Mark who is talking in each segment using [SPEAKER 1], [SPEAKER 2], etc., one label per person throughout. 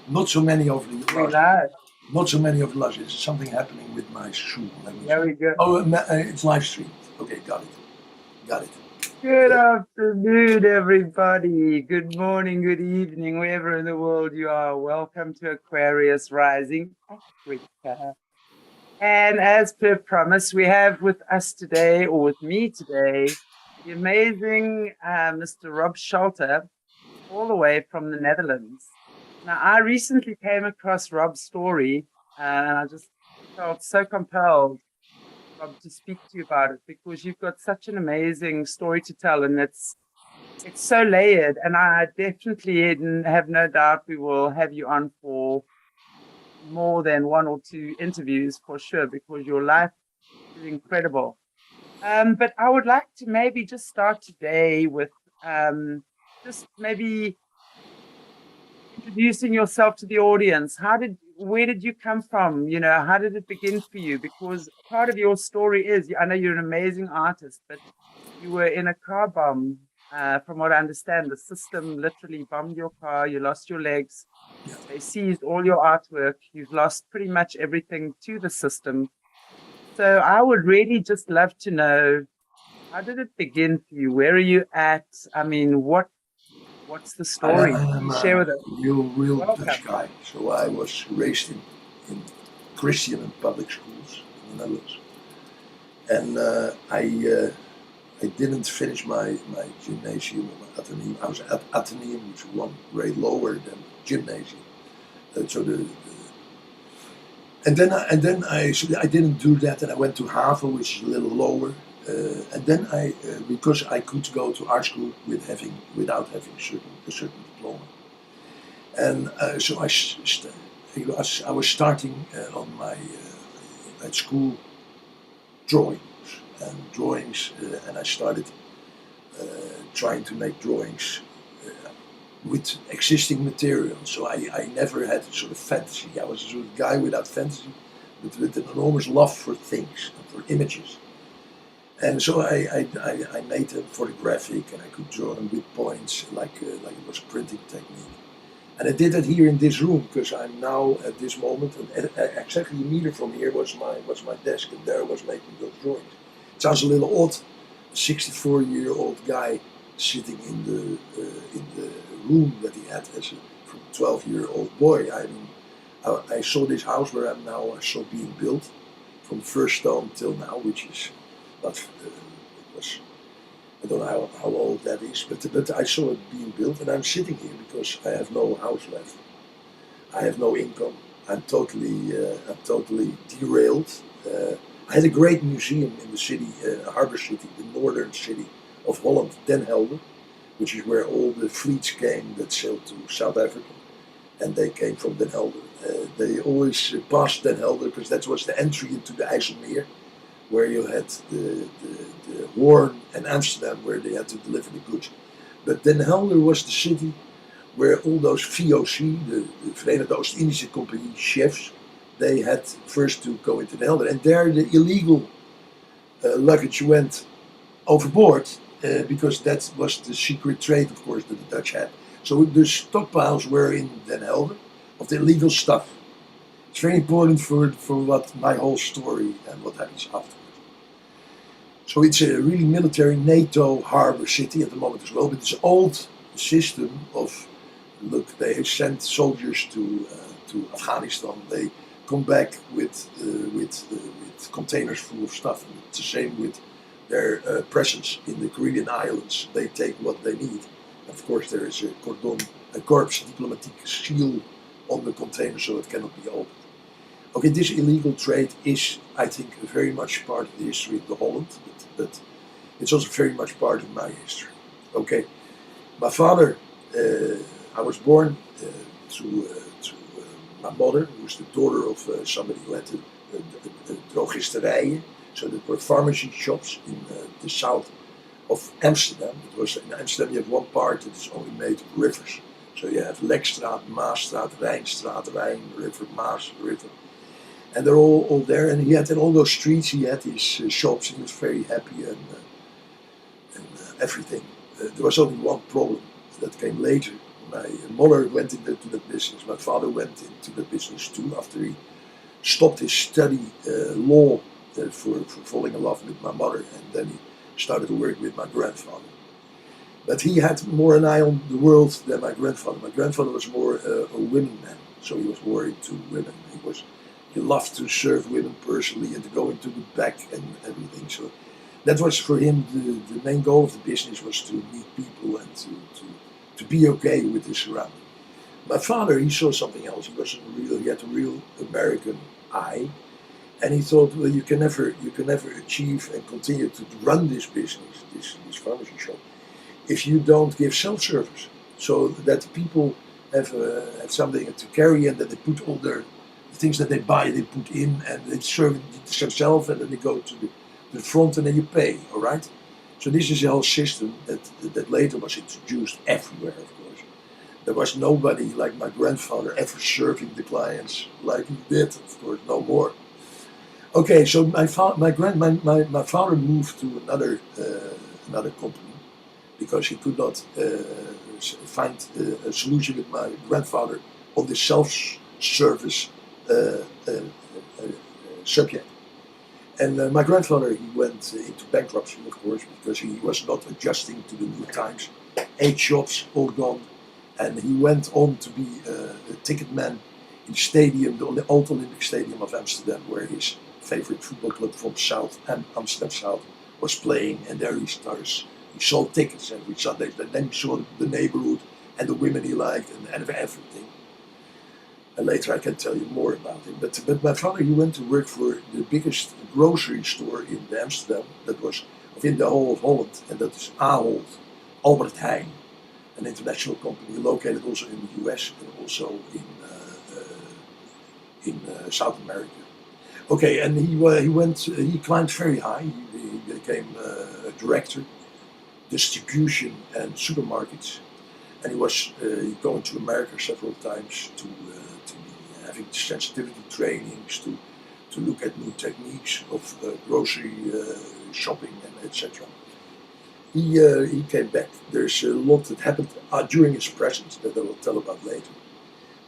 [SPEAKER 1] Not so many of the
[SPEAKER 2] We
[SPEAKER 1] last.
[SPEAKER 2] live.
[SPEAKER 1] Not so many of the last. There's something happening with my shoe. Let me
[SPEAKER 2] There
[SPEAKER 1] see.
[SPEAKER 2] we go.
[SPEAKER 1] Oh, it's live streamed. Okay, got it. Got it.
[SPEAKER 2] Good afternoon, everybody. Good morning, good evening, wherever in the world you are. Welcome to Aquarius Rising Africa. And as per promise, we have with us today, or with me today, the amazing Mr. ROB SCHOLTE, all the way from the Netherlands. Now, I recently came across Rob's story, and I just felt so compelled, Rob, to speak to you about it, because you've got such an amazing story to tell, and it's so layered. And I definitely have no doubt we will have you on for more than one or two interviews for sure, because your life is incredible. But I would like to maybe just start today with just maybe introducing yourself to the audience. Where did you come from? You know, how did it begin for you? Because part of your story is, I know you're an amazing artist, but you were in a car bomb. From what I understand, the system literally bombed your car. You lost your legs.
[SPEAKER 1] Yeah.
[SPEAKER 2] They seized all your artwork. You've lost pretty much everything to the system. So I would really just love to know, how did it begin for you? Where are you at? I mean, what's the story?
[SPEAKER 1] I'm
[SPEAKER 2] Please share with us.
[SPEAKER 1] real
[SPEAKER 2] Welcome.
[SPEAKER 1] Dutch guy. So I was raised in Christian and public schools in the Netherlands. And I didn't finish my gymnasium or my atheneum. I was at atheneum, which is one grade lower than gymnasium. And then I didn't do that, and I went to HAVO, which is a little lower. And then because I could go to art school without having a certain diploma. And so I was starting on my at school drawings, and I started trying to make drawings with existing material. So I never had a sort of fantasy. I was a sort of guy without fantasy, but with an enormous love for things and for images. And so I made them photographic, and I could draw them with points, like it was a printing technique. And I did that here in this room, because I'm now at this moment, and exactly a meter from here was my desk, and there I was making those drawings. It sounds a little odd, a 64-year-old guy sitting in the room that he had as a 12-year-old boy. I mean, I saw this house where I'm now, I saw being built from first stone till now, which is. But it was, I don't know how old that is, but I saw it being built, and I'm sitting here because I have no house left. I have no income. I'm totally derailed. I had a great museum in the city, harbor city, the northern city of Holland, Den Helder, which is where all the fleets came that sailed to South Africa, and they came from Den Helder. They always passed Den Helder because that was the entry into the IJsselmeer, where you had the Hoorn and Amsterdam, where they had to deliver the goods. But Den Helder was the city where all those VOC, the Verenigde Oost-Indische Compagnie chefs, they had first to go into Den Helder. And there the illegal luggage went overboard, because that was the secret trade, of course, that the Dutch had. So the stockpiles were in Den Helder of the illegal stuff. It's very important for what my whole story and what happens afterwards. So it's a really military NATO harbor city at the moment as well, but it's old system of, look, they send soldiers to Afghanistan, they come back with containers full of stuff, and it's the same with their presence in the Caribbean islands. They take what they need. And of course there is a corps diplomatique seal on the container, so it cannot be opened. Okay, this illegal trade is, I think, very much part of the history of the Holland, but it's also very much part of my history. Okay, my father, I was born to my mother, who's the daughter of somebody who had a drogisterijen, so there were pharmacy shops in the south of Amsterdam. It was in Amsterdam, you have one part that is only made of rivers. So you have Lekstraat, Maasstraat, Rijnstraat, Rijn, River, Maas, River. And they're all there, and he had in all those streets, he had his shops, and he was very happy and everything. There was only one problem that came later. My mother went into that business. My father went into that business too after he stopped his study law for falling in love with my mother, and then he started to work with my grandfather. But he had more an eye on the world than my grandfather. My grandfather was more a women man, so he was more into women. He loved to serve women personally and to go into the back and everything. So that was for him the main goal of the business, was to meet people and to be okay with his surroundings. My father, he saw something else. He had a real American eye, and he thought, well, you can never achieve and continue to run this business, this pharmacy shop, if you don't give self-service, so that people have something to carry, and that they put all their things that they buy, they put in, and they serve it themselves, and then they go to the front, and then you pay. All right. So this is a whole system that later was introduced everywhere. Of course, there was nobody like my grandfather ever serving the clients like he did. Of course, no more. Okay, so my father moved to another company, because he could not find a solution with my grandfather on the self-service subject. And my grandfather, he went into bankruptcy, of course, because he was not adjusting to the new times. 8 shops, all gone. And he went on to be a ticket man in the stadium, the Old Olympic Stadium of Amsterdam, where his favorite football club from Amsterdam South was playing. And there he sold tickets every Sunday. And then he saw the neighborhood and the women he liked and everything. And later I can tell you more about him. But my father, he went to work for the biggest grocery store in Amsterdam, that was in the whole of Holland, and that is Ahold, Albert Heijn, an international company located also in the US and also in South America. Okay, and he climbed very high. He became a director, distribution and supermarkets, and he was going to America several times to be having sensitivity trainings, to look at new techniques of grocery shopping and etc. He came back. There's a lot that happened during his presence that I will tell about later.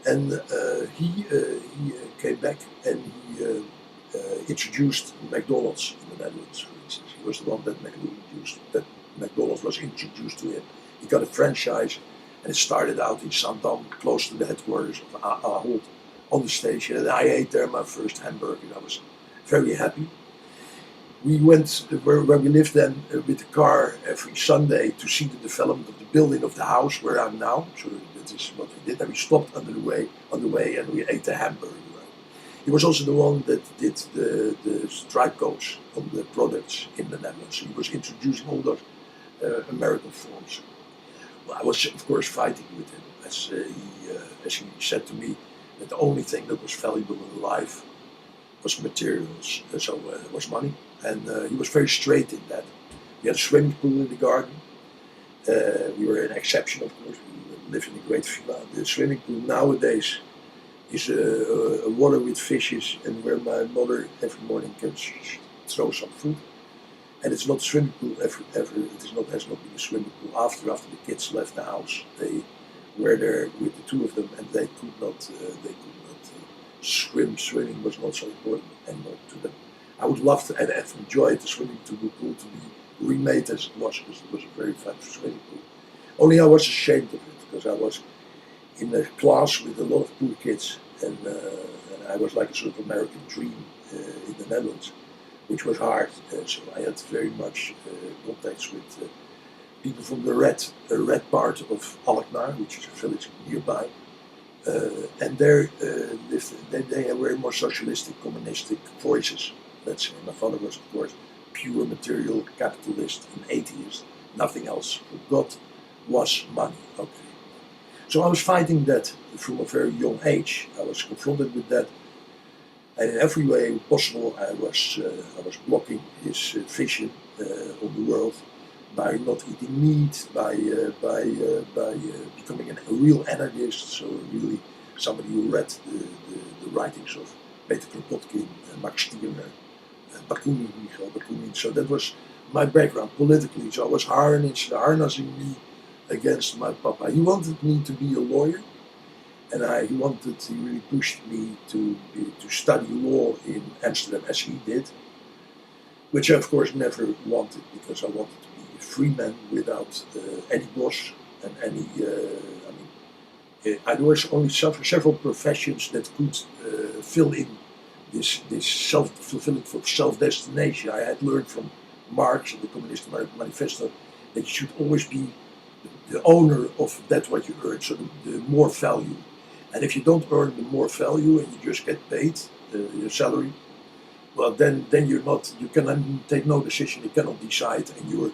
[SPEAKER 1] And he came back and he introduced McDonald's in the Netherlands, for instance. He was the one that McDonald's was introduced to him. He got a franchise, and it started out in Zandam, close to the headquarters of Ahold, on the station. And I ate there my first hamburger. I was very happy. We went where we lived then with the car every Sunday to see the development of the building of the house where I'm now. So that is what we did. And we stopped on the way and we ate the hamburger. He was also the one that did the stripe codes on the products in the Netherlands. So he was introducing all those American forms. Well, I was of course fighting with him, as he said to me that the only thing that was valuable in life was materials, was money. And he was very straight in that. We had a swimming pool in the garden. We were an exception, of course. We lived in a great villa. The swimming pool nowadays is a water with fishes, and where my mother every morning can throw some food. And it's not a swimming pool ever. It has not been a swimming pool. After the kids left the house, they were there with the two of them, and they could not swim. Swimming was not so important anymore to them. I would love to, and have enjoyed the swimming pool to be remade as it was, because it was a very fun swimming pool. Only I was ashamed of it, because I was in a class with a lot of poor kids, and I was like a sort of American dream in the Netherlands, which was hard. So I had very much contacts with people from the red part of Alkmaar, which is a village nearby. And there they were more socialistic, communistic voices. Let's say my father was, of course, pure material capitalist and atheist, nothing else. God was money. Okay. So I was fighting that from a very young age. I was confronted with that, and in every way possible, I was blocking his vision on the world by not eating meat, by becoming a real anarchist. So really somebody who read the writings of Peter Kropotkin, Max Stirner, Michael Bakunin. So that was my background politically. So I was harnessing me against my papa. He wanted me to be a lawyer, and he really pushed me to study law in Amsterdam as he did, which I of course never wanted, because I wanted to be a free man without any boss and any. There was only several professions that could fill in this self-fulfilling self-destination. I had learned from Marx in the Communist Manifesto that you should always be the owner of that what you earn, so the more value. And if you don't earn the more value and you just get paid your salary, well then you're not, you can take no decision, you cannot decide, and you're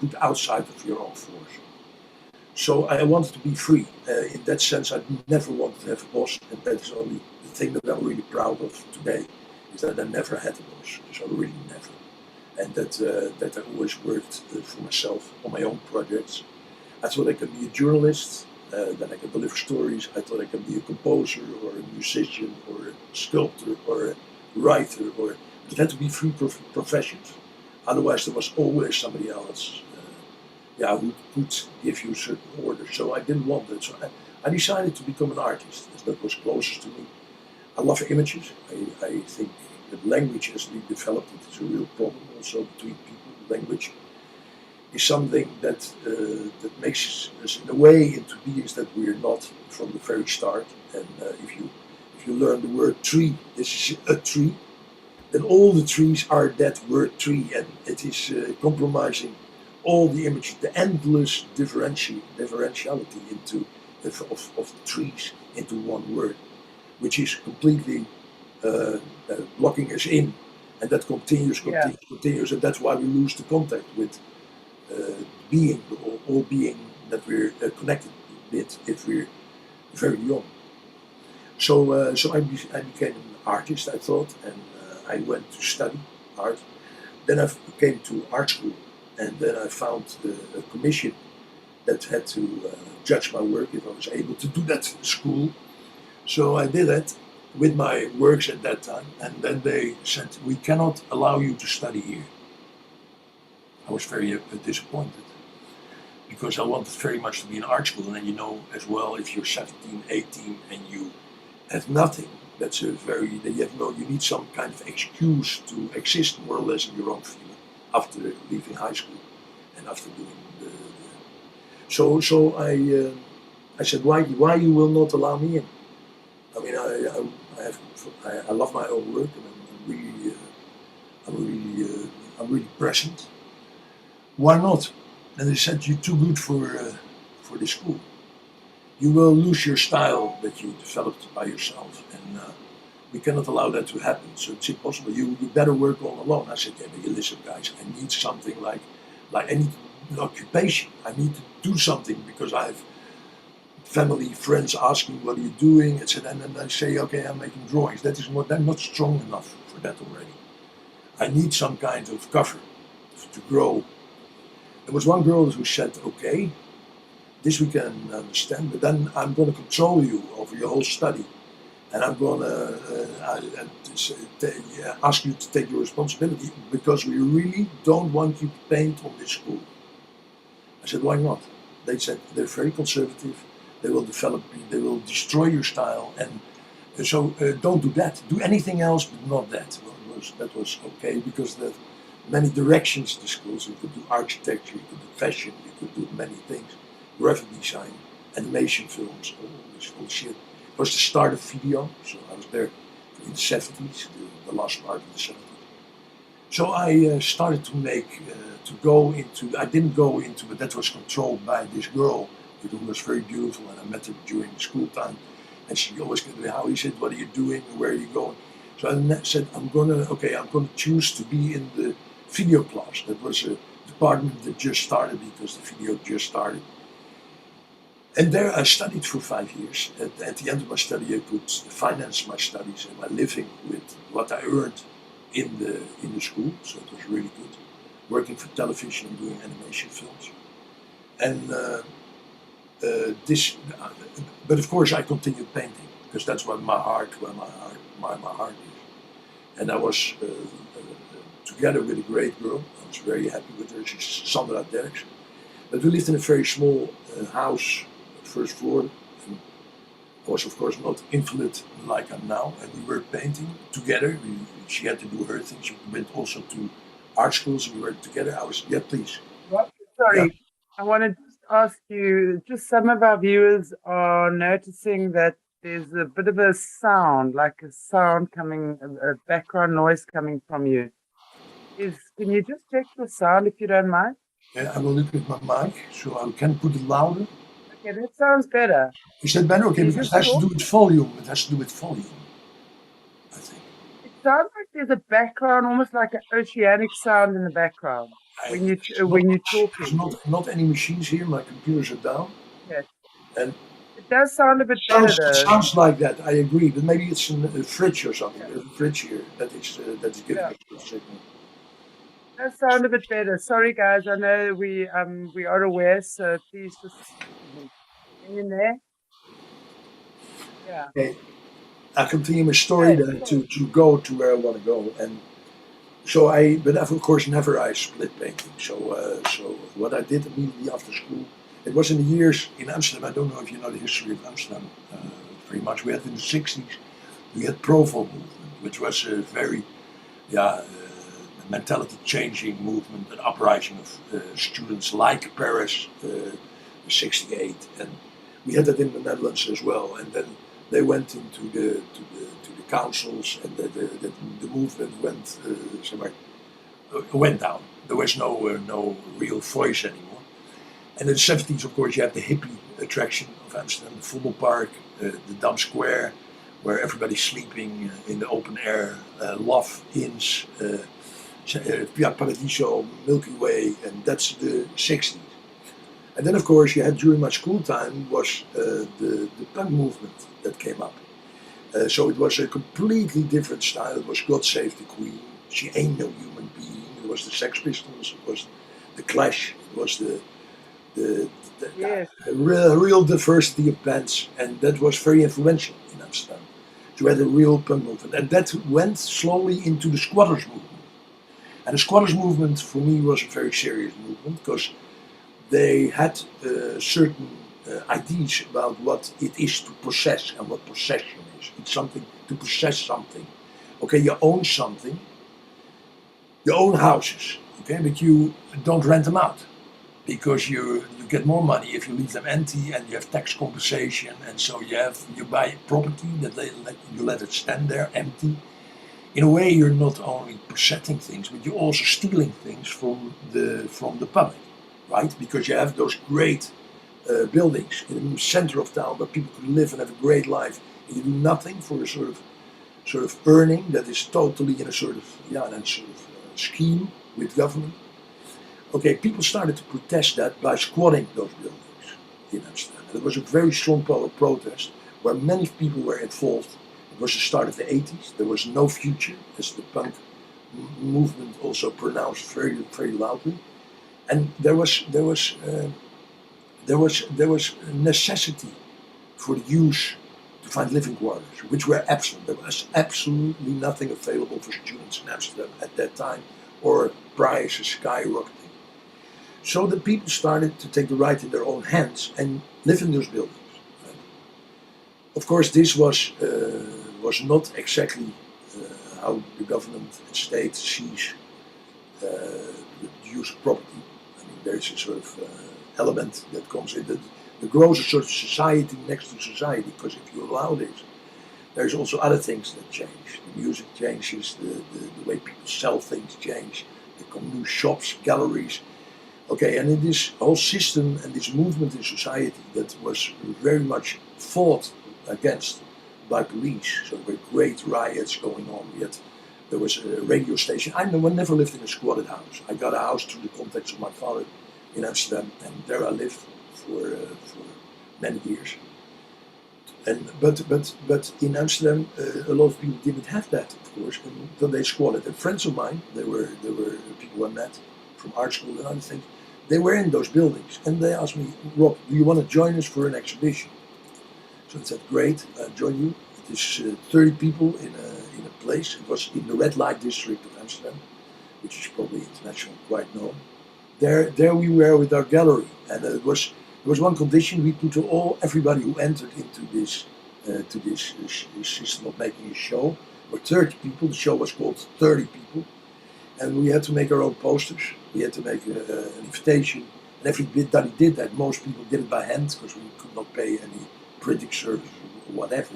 [SPEAKER 1] put outside of your own force. So I wanted to be free. In that sense, I never wanted to have a boss, and that is only the thing that I'm really proud of today, is that I never had a boss. So really never. And that I always worked for myself on my own projects. I thought I could be a journalist, then I could deliver stories. I thought I could be a composer or a musician or a sculptor or a writer, but it had to be three professions. Otherwise, there was always somebody else who could give you certain orders. So I didn't want that. So I decided to become an artist, as that was closest to me. I love images. I think that language, as we developed it, is a real problem also between people. Language is something that makes us in a way into beings that we are not from the very start. And if you learn the word tree, this is a tree, then all the trees are that word tree, and it is compromising all the images, the endless differentiality of the trees into one word, which is completely blocking us in, and that continues, and that's why we lose the contact with being, all being that we're connected with if we're very young. So I became an artist, I thought, and I went to study art. Then I came to art school, and then I found a commission that had to judge my work if I was able to do that in school. So I did that with my works at that time, and then they said, we cannot allow you to study here. I was very disappointed, because I wanted very much to be in art school, and then you know as well, if you're 17, 18 and you have nothing, you need some kind of excuse to exist more or less in your own field after leaving high school and after doing so I said, why you will not allow me in? I mean, I love my own work, and I'm really present. Why not? And they said, you're too good for this school. You will lose your style that you developed by yourself, and we cannot allow that to happen. So it's impossible. You better work all alone. I said, yeah, but you listen, guys. I need something like I need an occupation. I need to do something, because I have family, friends asking, what are you doing? And then I say, okay, I'm making drawings. I'm not strong enough for that already. I need some kind of cover to grow. There was one girl who said, okay, this we can understand, but then I'm going to control you over your whole study, and I'm going to ask you to take your responsibility, because we really don't want you to paint on this school. I said, why not? They said, they're very conservative, they will develop you, they will destroy your style, and so don't do that. Do anything else, but not that. Well, that was okay, because there are many directions to schools. You could do architecture, you could do fashion, you could do many things. Graphic design, animation films, all shit. It was the start of video, so I was there in the 70s, the last part of the 70s. So I started to I didn't go into, but that was controlled by this girl who was very beautiful, and I met her during school time, and she always said, how is it, what are you doing, where are you going? So I said, I'm gonna choose to be in the video class. That was a department that just started, because the video just started. And there I studied for 5 years. At the end of my study, I could finance my studies and my living with what I earned in the school. So it was really good, working for television and doing animation films. And but of course I continued painting, because that's where my heart is. And I was together with a great girl. I was very happy with her. She's Sandra Derks. But we lived in a very small house, first floor. And I was, of course, not invalid like I'm now. And we were painting together. She had to do her thing. She went also to art schools. We were together. I was, yeah, please.
[SPEAKER 2] Sorry,
[SPEAKER 1] Yeah.
[SPEAKER 2] I want to just ask you, just some of our viewers are noticing that there's a bit of a sound, like a sound coming, a background noise coming from you. Can you just check the sound if you don't mind?
[SPEAKER 1] And I will look at my mic, so I can put it louder.
[SPEAKER 2] Okay, that sounds better.
[SPEAKER 1] Is that better? Okay,
[SPEAKER 2] You
[SPEAKER 1] because it
[SPEAKER 2] just
[SPEAKER 1] has to
[SPEAKER 2] talk.
[SPEAKER 1] do with volume. It has to do with volume, I think.
[SPEAKER 2] It sounds like there's a background, almost like an oceanic sound in the background when you're
[SPEAKER 1] There's
[SPEAKER 2] talking.
[SPEAKER 1] not any machines here. My computers are down.
[SPEAKER 2] Yes.
[SPEAKER 1] And
[SPEAKER 2] It does sound a bit better
[SPEAKER 1] it
[SPEAKER 2] though.
[SPEAKER 1] sounds like that. I agree, but maybe it's a fridge or something. There's a fridge here that is giving us a signal.
[SPEAKER 2] It does sound a bit better. Sorry guys, I know we are aware, so please just hang in there. Yeah.
[SPEAKER 1] Okay. I continue my story then to go to where I want to go, and so but of course never I split painting. So what I did immediately after school, it was in the years in Amsterdam. I don't know if you know the history of Amsterdam very much. We had in the 60s, we had Provo movement, which was a very mentality changing movement, an uprising of students like Paris, 68, and we had that in the Netherlands as well. And then they went into the councils, and the movement went down. There was no real voice anymore. And in the 70s, of course, you had the hippie attraction of Amsterdam, the Vondelpark, the Dam Square, where everybody's sleeping in the open air, love inns, Via Paradiso, Milky Way, and that's the 60s. And then, of course, you had during my school time was the punk movement that came up. So it was a completely different style. It was God Save the Queen, She Ain't No Human Being. It was the Sex Pistols. It was the Clash. It was the real diversity of bands, and that was very influential in Amsterdam. So we had a real punk movement, and that went slowly into the squatters movement. And the squatters movement for me was a very serious movement because they had certain ideas about what it is to possess and what possession is. It's something to possess something. Okay, you own something, you own houses, okay, but you don't rent them out because you get more money if you leave them empty, and you have tax compensation, and so you buy property that you let it stand there empty. In a way, you're not only possessing things, but you're also stealing things from the public, right? Because you have those great buildings in the center of town where people could live and have a great life, and you do nothing for a sort of earning that is totally in a sort of scheme with government. Okay, people started to protest that by squatting those buildings in Amsterdam. And it was a very strong protest where many people were involved. It was the start of the 80s. There was no future, as the punk movement also pronounced very, very loudly. And there was necessity for the youth to find living quarters, which were absent. There was absolutely nothing available for students in Amsterdam at that time, or prices skyrocketing. So the people started to take the right in their own hands and live in those buildings. Right? Of course, this was not exactly how the government and state sees the use of property. I mean, there's a sort of element that comes in that grows a sort of society next to society, because if you allow this, there's also other things that change. The music changes, the way people sell things change, there come new shops, galleries. Okay, and in this whole system and this movement in society that was very much fought against by police, so there were great riots going on. There was a radio station. I never lived in a squatted house. I got a house through the contacts of my father in Amsterdam, and there I lived for many years. But in Amsterdam, a lot of people didn't have that, of course, and then they squatted. And friends of mine, they were people I met from art school and other things. They were in those buildings, and they asked me, Rob, do you want to join us for an exhibition? So I said, great, I'll join you. It is 30 people in a place. It was in the red light district of Amsterdam, which is probably internationally quite known. there we were with our gallery, and there was one condition: we put everybody who entered into this system of making a show were 30 people. The show was called 30 people, and we had to make our own posters. We had to make an invitation, and everybody did that. Most people did it by hand because we could not pay any printing service or whatever.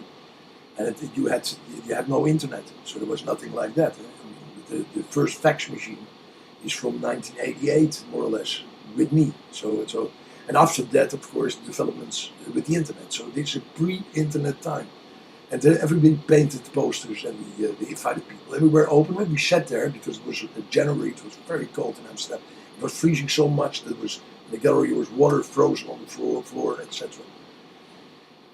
[SPEAKER 1] And you had no internet, so there was nothing like that. I mean, the first fax machine is from 1988, more or less, with me. And after that, of course, developments with the internet. So this is a pre-internet time. And then everybody painted posters, and we invited people. And we were open, and we sat there because it was January. It was very cold in Amsterdam. It was freezing so much that in the gallery there was water frozen on the floor, etc.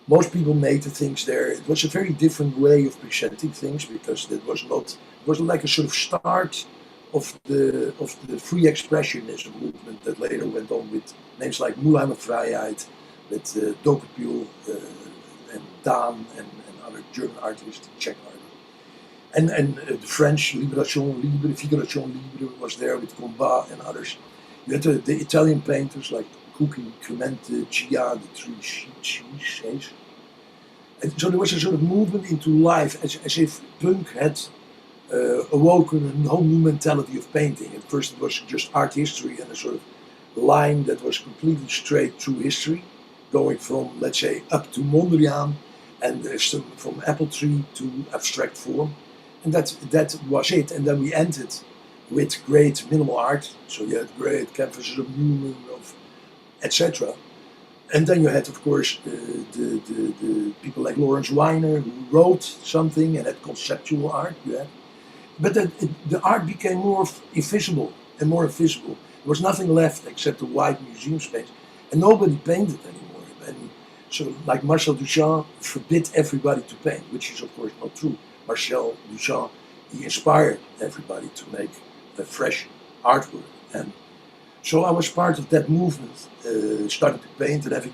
[SPEAKER 1] Most people made the things there. It was a very different way of presenting things because it wasn't like a sort of start of the free expressionism movement that later went on with names like Mulheim Vrijheid, with Dokapil and Daan and other German artists, Czech artists, and the French Libération Libre, Figuration Libre was there with Combat and others. You had the Italian painters like Cucchi, Clemente, Gia, the three Shades. And so there was a sort of movement into life, as if punk had awoken a whole new mentality of painting. At first it was just art history and a sort of line that was completely straight through history, going from, let's say, up to Mondrian, and from apple tree to abstract form. And that was it. And then we ended with great minimal art. So you had great canvases of Newman, of etc. And then you had, of course, the people like Lawrence Weiner, who wrote something and had conceptual art. But the art became more invisible and more invisible. There was nothing left except a white museum space, and nobody painted anymore. And so, like Marcel Duchamp forbid everybody to paint, which is of course not true. Marcel Duchamp, he inspired everybody to make a fresh artwork. And so I was part of that movement, started to paint and having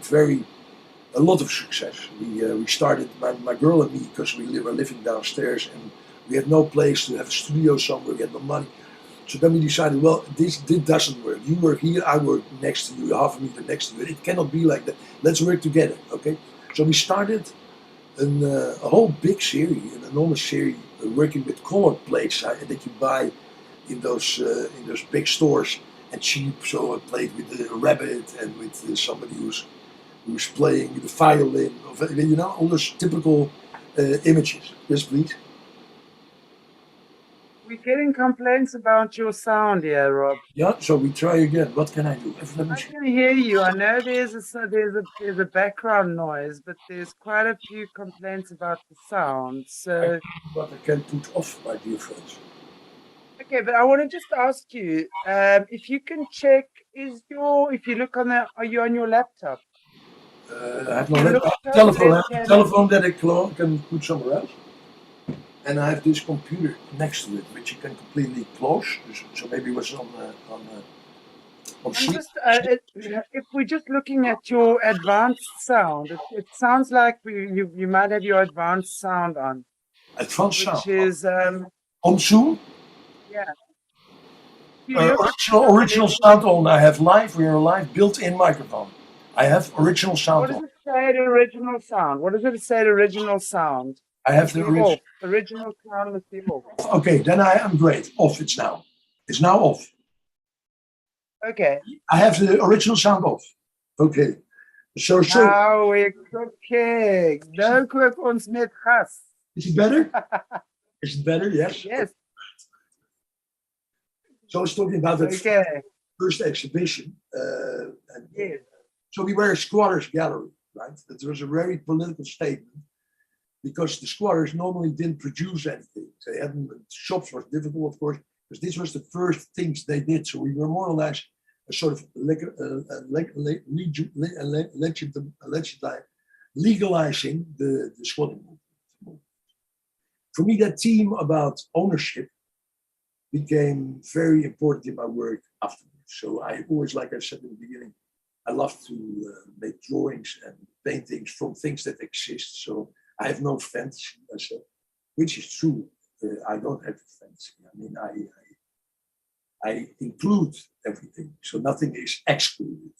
[SPEAKER 1] a lot of success. We started, my girl and me, because we were living downstairs and we had no place to have a studio somewhere, we had no money. So then we decided, well, this doesn't work. You work here, I work next to you, half a meter next to you. It cannot be like that. Let's work together, okay? So we started a whole big series, an enormous series, working with color plates that you buy in those big stores and cheap. So I played with a rabbit and with somebody who's playing with a violin, all those typical images. Yes, please.
[SPEAKER 2] We're getting complaints about your sound here, Rob.
[SPEAKER 1] Yeah, so we try again. What can I do?
[SPEAKER 2] I can hear you. I know there's a background noise, but there's quite a few complaints about the sound. So,
[SPEAKER 1] but I can put off, my dear friends.
[SPEAKER 2] Okay, but I want to just ask you if you can check. If you look are you on your laptop?
[SPEAKER 1] I have no telephone that I can put somewhere else. And I have this computer next to it, which you can completely close. So maybe it was on
[SPEAKER 2] if we're just looking at your advanced sound, it sounds like you might have your advanced sound on.
[SPEAKER 1] Advanced sound?
[SPEAKER 2] Which is
[SPEAKER 1] on Zoom?
[SPEAKER 2] Yeah.
[SPEAKER 1] Original sound on. I have we are live, built-in microphone. I have original sound on.
[SPEAKER 2] What does it say, the original sound? What does it say, the original sound?
[SPEAKER 1] I have the
[SPEAKER 2] original sound with the off.
[SPEAKER 1] Okay, then I am great. Off, it's now. It's now off.
[SPEAKER 2] Okay.
[SPEAKER 1] I have the original sound off. Okay. So.
[SPEAKER 2] Now we're cooking. No cook ons met gas.
[SPEAKER 1] Is it better? Is it better? Yes.
[SPEAKER 2] Yes.
[SPEAKER 1] So I was talking about the first exhibition.
[SPEAKER 2] Yes.
[SPEAKER 1] So we were a squatters gallery, right? That was a very political statement because the squatters normally didn't produce anything. They hadn't. Shops was difficult, of course, because this was the first things they did. So we were more or less a sort of legalizing the squatting movement. For me, that theme about ownership became very important in my work afterwards. So I always, like I said in the beginning, I love to make drawings and paintings from things that exist. So I have no fantasy myself, which is true. I don't have a fantasy. I mean, I include everything, so nothing is excluded.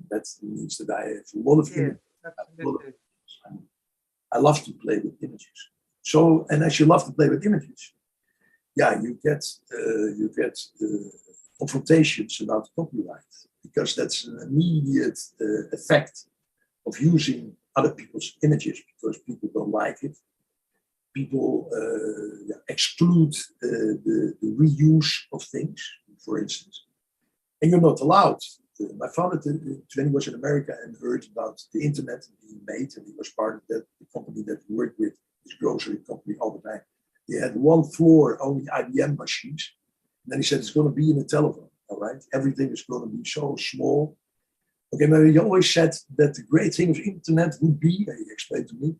[SPEAKER 1] That means that I have a lot of images.
[SPEAKER 2] Absolutely.
[SPEAKER 1] I love to play with images. So, and as you love to play with images, yeah, you get confrontations about copyright, because that's an immediate effect of using other people's images, because people don't like it. People exclude the reuse of things, for instance, and you're not allowed. My father, when he was in America and heard about the internet being made, and he was part of the company that he worked with, his grocery company, all the time. They had one floor, only IBM machines. And then he said, it's going to be in a telephone, all right? Everything is going to be so small. Okay, but he always said that the great thing of internet would be, he explained to me,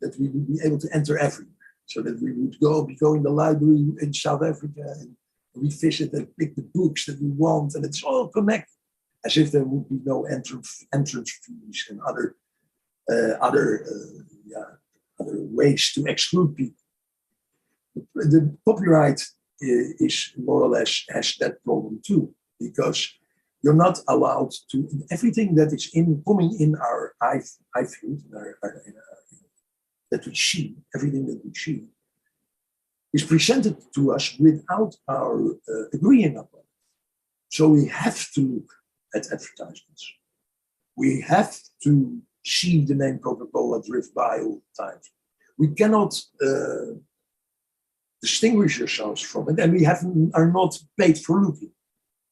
[SPEAKER 1] that we would be able to enter everywhere. So that we would go in the library in South Africa and we visit and pick the books that we want, and it's all connected, as if there would be no entrance fees and other ways to exclude people. The copyright is more or less has that problem too, because you're not allowed to, everything that is coming in our eye field, that we see, everything that we see, is presented to us without our agreeing upon it. So we have to look at advertisements. We have to see the name Coca-Cola drift by all the time. We cannot distinguish ourselves from it, and we are not paid for looking.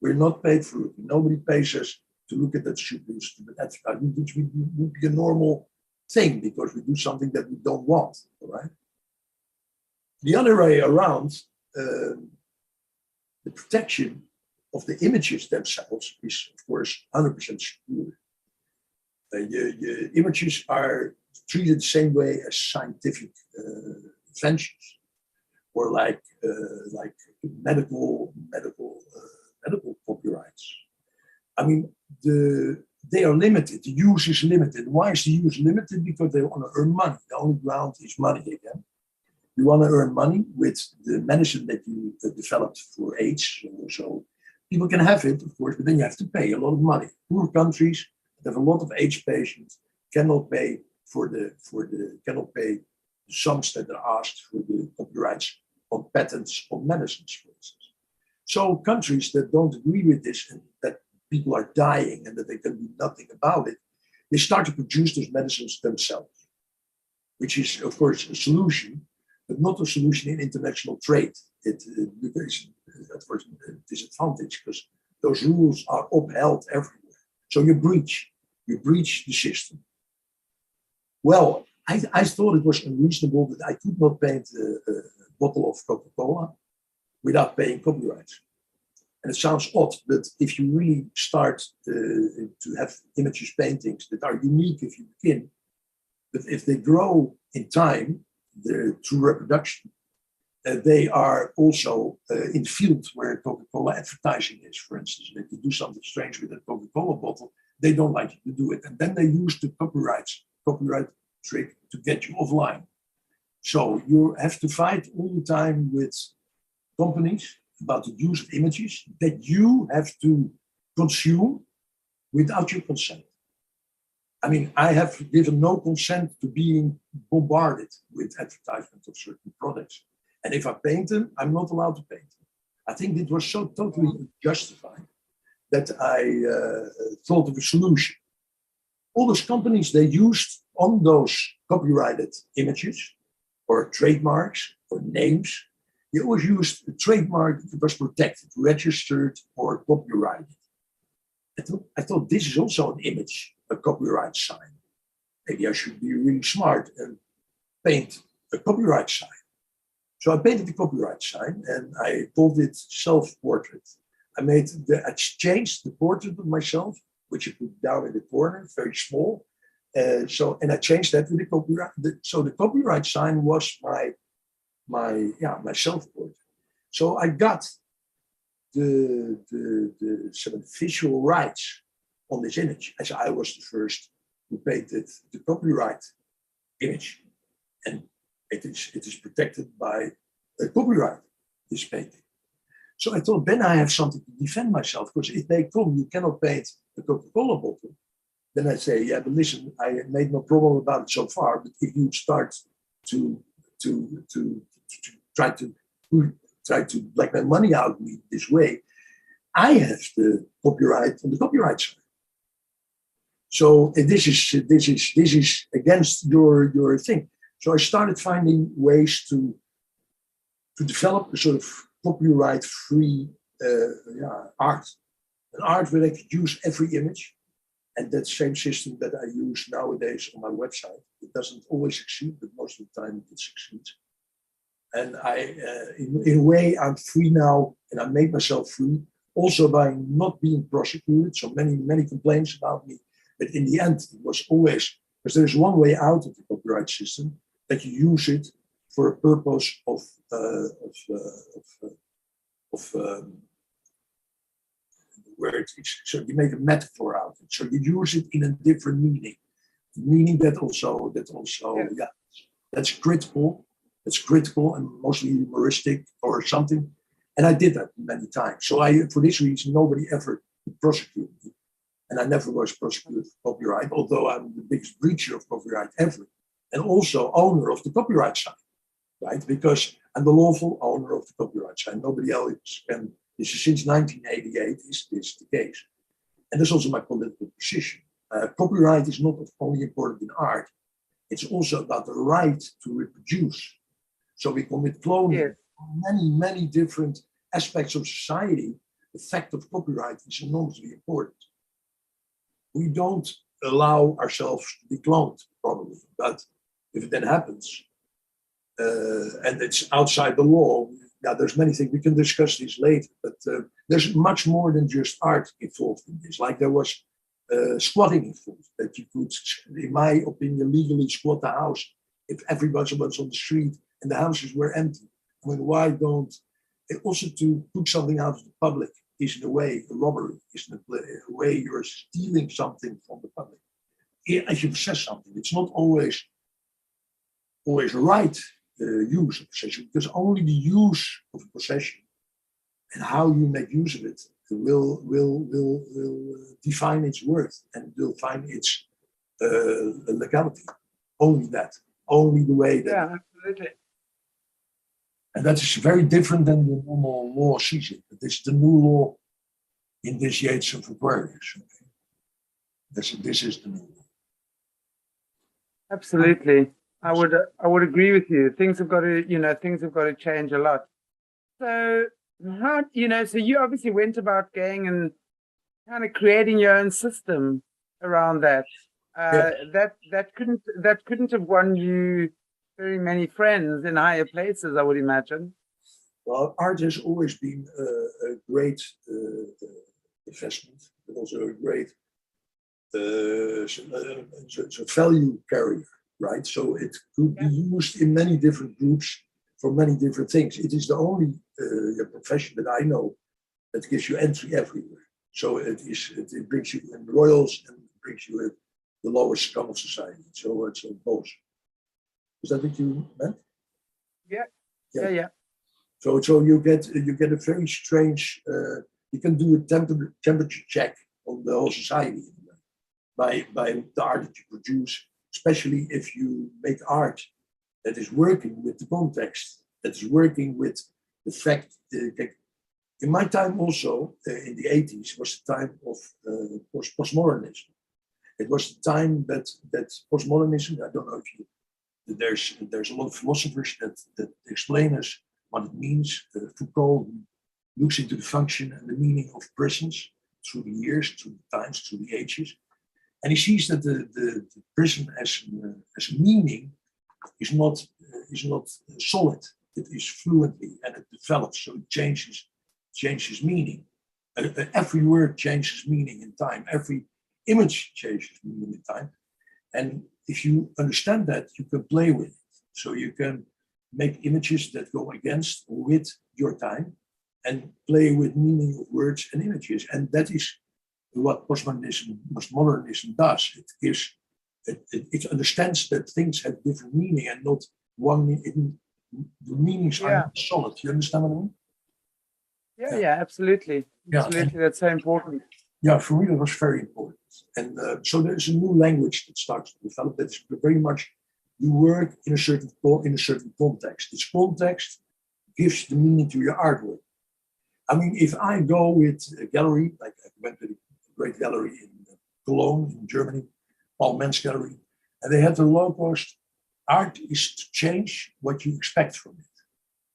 [SPEAKER 1] We're not paid for looking. Nobody pays us to look at that stupid advertisement, which would be a normal thing, because we do something that we don't want, all right? The other way around, the protection of the images themselves is, of course, 100% secure. The images are treated the same way as scientific inventions, or like medical copyrights. I mean, they are limited. The use is limited. Why is the use limited? Because they want to earn money. The only ground is money again. You want to earn money with the medicine that you developed for AIDS. So people can have it, of course, but then you have to pay a lot of money. Poor countries that have a lot of AIDS patients cannot pay cannot pay the sums that are asked for the copyrights on patents on medicines, for instance. So countries that don't agree with this, and that people are dying and that they can do nothing about it, they start to produce those medicines themselves, which is, of course, a solution, but not a solution in international trade. It is, of course, a disadvantage, because those rules are upheld everywhere. So you breach the system. Well, I thought it was unreasonable that I could not paint a bottle of Coca-Cola without paying copyrights. And it sounds odd, but if you really start to have images, paintings that are unique if you begin, but if they grow in time, through reproduction, they are also in fields where Coca-Cola advertising is, for instance. And if you do something strange with a Coca-Cola bottle, they don't like you to do it. And then they use the copyright trick to get you offline. So you have to fight all the time with companies about the use of images that you have to consume without your consent. I mean, I have given no consent to being bombarded with advertisements of certain products. And if I paint them, I'm not allowed to paint them. I think it was so totally justified that I thought of a solution. All those companies, they used on those copyrighted images or trademarks or names, they always used a trademark that was protected, registered, or copyrighted. I thought this is also an image, a copyright sign. Maybe I should be really smart and paint a copyright sign. So I painted the copyright sign and I called it self-portrait. I changed the portrait of myself, which you put down in the corner, very small. And I changed that to the copyright. So the copyright sign was my self-portrait. So I got the sort of visual rights on this image, as I was the first who painted the copyright image, and it is protected by a copyright, this painting. So I thought, then I have something to defend myself, because if they come, you cannot paint a Coca-Cola bottle, then I say, yeah, but listen, I made no problem about it so far, but if you start to try to blackmail money out of me this way, I have the copyright on the copyright side. So this is against your thing. So I started finding ways to develop a sort of copyright-free art, an art where I could use every image, and that same system that I use nowadays on my website. It doesn't always succeed, but most of the time it succeeds. And in a way, I'm free now, and I made myself free also by not being prosecuted. So many complaints about me, but in the end, it was always, because there's one way out of the copyright system, that you use it for a purpose of word. So you make a metaphor out of it. So you use it in a different meaning that also yeah, that's critical. It's critical and mostly humoristic or something. And I did that many times. So for this reason, nobody ever prosecuted me. And I never was prosecuted for copyright, although I'm the biggest breacher of copyright ever. And also owner of the copyright side, right? Because I'm the lawful owner of the copyright side. Nobody else can. This is since 1988 is this the case. And that's also my political position. Copyright is not only important in art, it's also about the right to reproduce. So we commit cloning, many different aspects of society. The fact of copyright is enormously important. We don't allow ourselves to be cloned, probably, but if it then happens, and it's outside the law, yeah, there's many things, we can discuss this later, but there's much more than just art involved in this. Like there was squatting involved, that you could, in my opinion, legally squat the house if everybody was on the street and the houses were empty. I mean, why don't, also to put something out of the public is in a way a robbery, is in a way you're stealing something from the public. If you possess something, it's not always right use of possession, because only the use of a possession and how you make use of it will define its worth and will find its legality. Only that. Only the way that.
[SPEAKER 2] Yeah, absolutely.
[SPEAKER 1] And that is very different than the normal law sees it. But this is the new law in this Yates of Aquarius. Okay? This is the new law.
[SPEAKER 2] Absolutely. I would agree with you. Things have got to change a lot. So how, so you obviously went about going and kind of creating your own system around that. That couldn't have won you very many friends in higher places, I would imagine.
[SPEAKER 1] Well, art has always been a great investment, but also a great value carrier, right? So it could be used in many different groups for many different things. It is the only profession that I know that gives you entry everywhere. So it brings you in royals and it brings you in the lowest scum of society. So it's both. Is that what you meant? Yeah. So you get a very strange. You can do a temperature check on the whole society by the art that you produce, especially if you make art that is working with the context, that is working with the fact. In my time also, in the 80s, was the time of postmodernism. It was the time that postmodernism, I don't know if you, there's a lot of philosophers that explain us what it means. Foucault looks into the function and the meaning of prisons through the years, through the times, through the ages. And he sees that the prison as a meaning is not solid. It is fluently and it develops, so it changes meaning. Every word changes meaning in time. Every image changes meaning in time. And if you understand that, you can play with it. So you can make images that go against or with your time and play with meaning of words and images. And that is what postmodernism does. It understands that things have different meaning and not one. The meanings are not solid. You understand what I mean?
[SPEAKER 2] Yeah, absolutely.
[SPEAKER 1] Yeah,
[SPEAKER 2] Absolutely. That's so important.
[SPEAKER 1] yeah, for me that was very important. And so there's a new language that starts to develop. That is very much you work in a certain context. This context gives the meaning to your artwork. I mean, if I go with a gallery, like I went to a great gallery in Cologne in Germany, Paul Men's Gallery, and they had the low cost art is to change what you expect from it.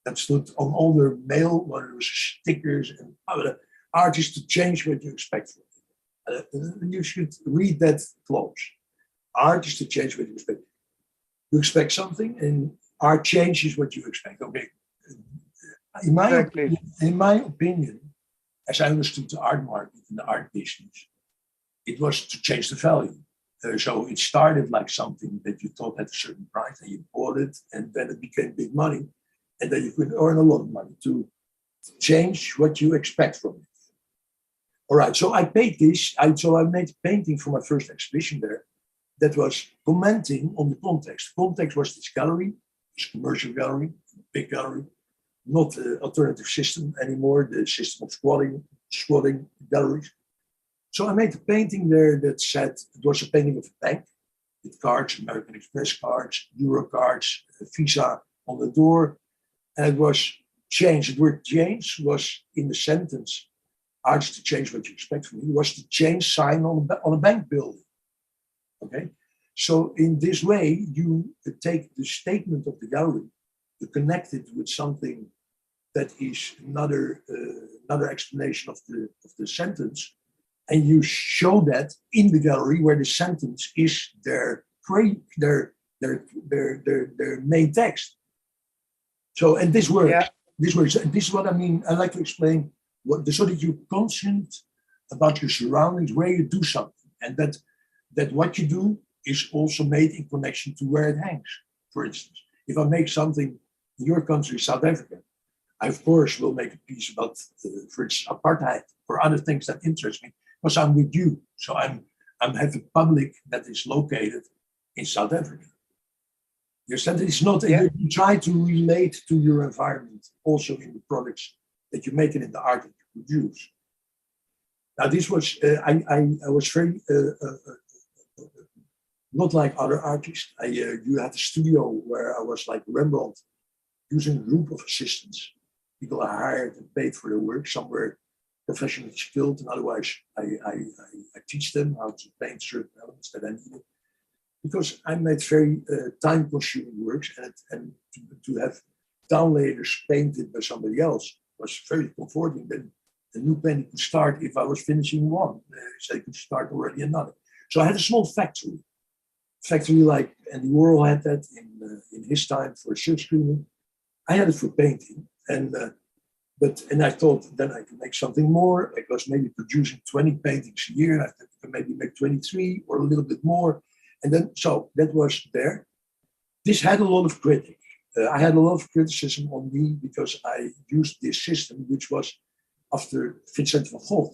[SPEAKER 1] That stood on all their mail, where there was stickers and other art is to change what you expect from it. You should read that close. Art is to change what you expect. You expect something, and art changes what you expect. Okay. In my opinion, as I understood the art market and the art business, it was to change the value. So it started like something that you thought had a certain price, and you bought it, and then it became big money, and then you could earn a lot of money to change what you expect from it. All right, so I paid this. So I made a painting for my first exhibition there that was commenting on the context. The context was this gallery, this commercial gallery, big gallery, not the alternative system anymore, the system of squatting galleries. So I made a painting there that said, it was a painting of a bank with cards, American Express cards, Euro cards, Visa on the door. And it was change. The word change was in the sentence, arts to change what you expect from you, was the change sign on a bank building. Okay. So in this way, you take the statement of the gallery, you connect it with something that is another explanation of the sentence, and you show that in the gallery where the sentence is their main text. So, and this works. This is what I mean. I like to explain so that you're conscient about your surroundings, where you do something, and that what you do is also made in connection to where it hangs. For instance, if I make something in your country, South Africa, I of course will make a piece about, for instance, apartheid or other things that interest me, because I'm with you. So I'm have a public that is located in South Africa. You understand? It's not. You try to relate to your environment also in the products that you make and in the art that you produce. Now, this was I was very not like other artists. You had a studio where I was like Rembrandt, using a group of assistants. People are hired and paid for their work. Some were professionally skilled, and otherwise I teach them how to paint certain elements that I needed. Because I made very time-consuming works, and to have downlayers painted by somebody else was very comforting. Then the new painting could start if I was finishing one, so I could start already another. So I had a small factory like Andy Warhol had that in his time for silk screening. I had it for painting, and I thought then I could make something more. I was maybe producing 20 paintings a year, and I could maybe make 23 or a little bit more. And then, so that was there. This had a lot of critics. I had a lot of criticism on me because I used this system, which was after Vincent van Gogh,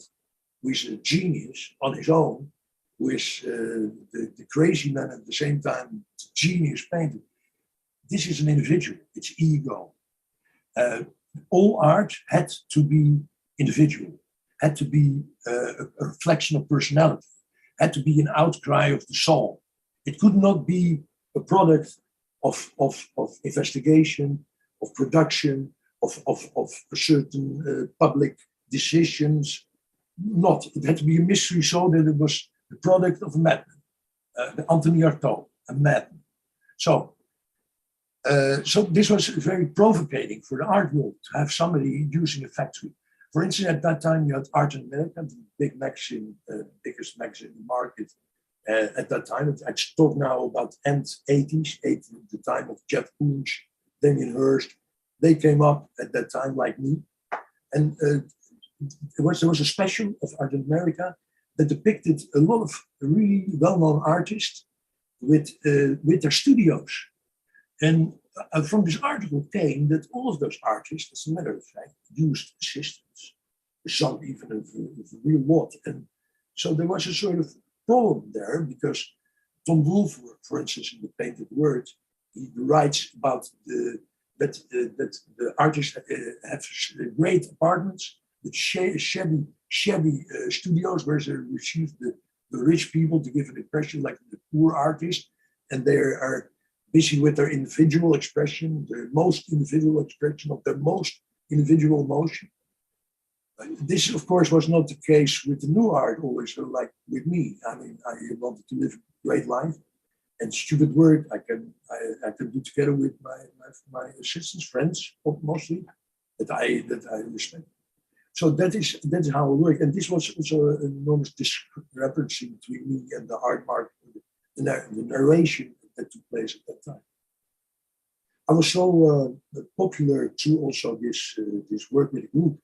[SPEAKER 1] who is a genius on his own, who is the crazy man at the same time, the genius painter. This is an individual, it's ego. All art had to be individual, had to be a reflection of personality, had to be an outcry of the soul. It could not be a product of investigation, of production, of a certain public decisions. Not. It had to be a mystery so that it was the product of a madman, Anthony Artaud, a madman. So this was very provocating for the art world to have somebody using a factory. For instance, at that time you had Art in America, the big magazine, biggest magazine in the market. At that time, I talk now about end 80s, the time of Jeff Koons, Damien Hirst. They came up at that time like me. And there was a special of Art in America that depicted a lot of really well-known artists with their studios. And from this article came that all of those artists, as a matter of fact, used assistants. Some even a real lot. And so there was a sort of problem there because Tom Wolfe, for instance, in the Painted Word, he writes about the that the artists have great apartments with shabby studios where they receive the rich people to give an impression like the poor artists, and they are busy with their individual expression, the most individual expression of their most individual emotion. This, of course, was not the case with the new art always, like with me. I mean, I wanted to live a great life, and stupid work I can do together with my assistants, friends, mostly, that I respect. So that's how it worked. And this was also an enormous discrepancy between me and the art market, the narration that took place at that time. I was so popular through also this work with the group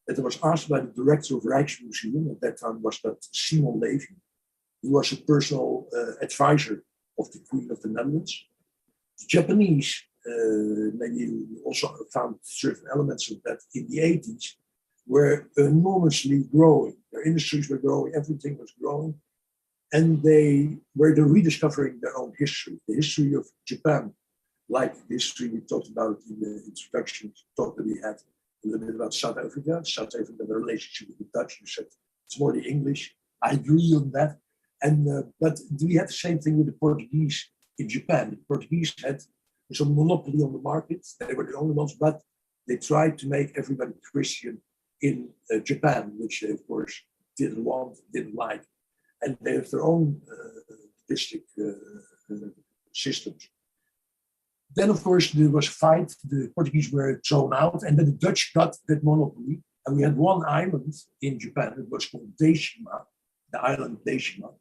[SPEAKER 1] that I was asked by the director of Rijksmuseum, at that time was that Simon Levy. He was a personal advisor of the Queen of the Netherlands. The Japanese, maybe you also found certain elements of that in the 80s, were enormously growing. Their industries were growing, everything was growing. And they were rediscovering their own history, the history of Japan, like the history we talked about in the introduction talk that we had a little bit about South Africa, the relationship with the Dutch. You said it's more the English. I agree on that. And but we had the same thing with the Portuguese in Japan. The Portuguese had some monopoly on the market. They were the only ones, but they tried to make everybody Christian in Japan, which they, of course, didn't like. And they have their own district systems. Then, of course, there was a fight. The Portuguese were thrown out, and then the Dutch got that monopoly. And we had one island in Japan. It was called Deshima, the island Deshima.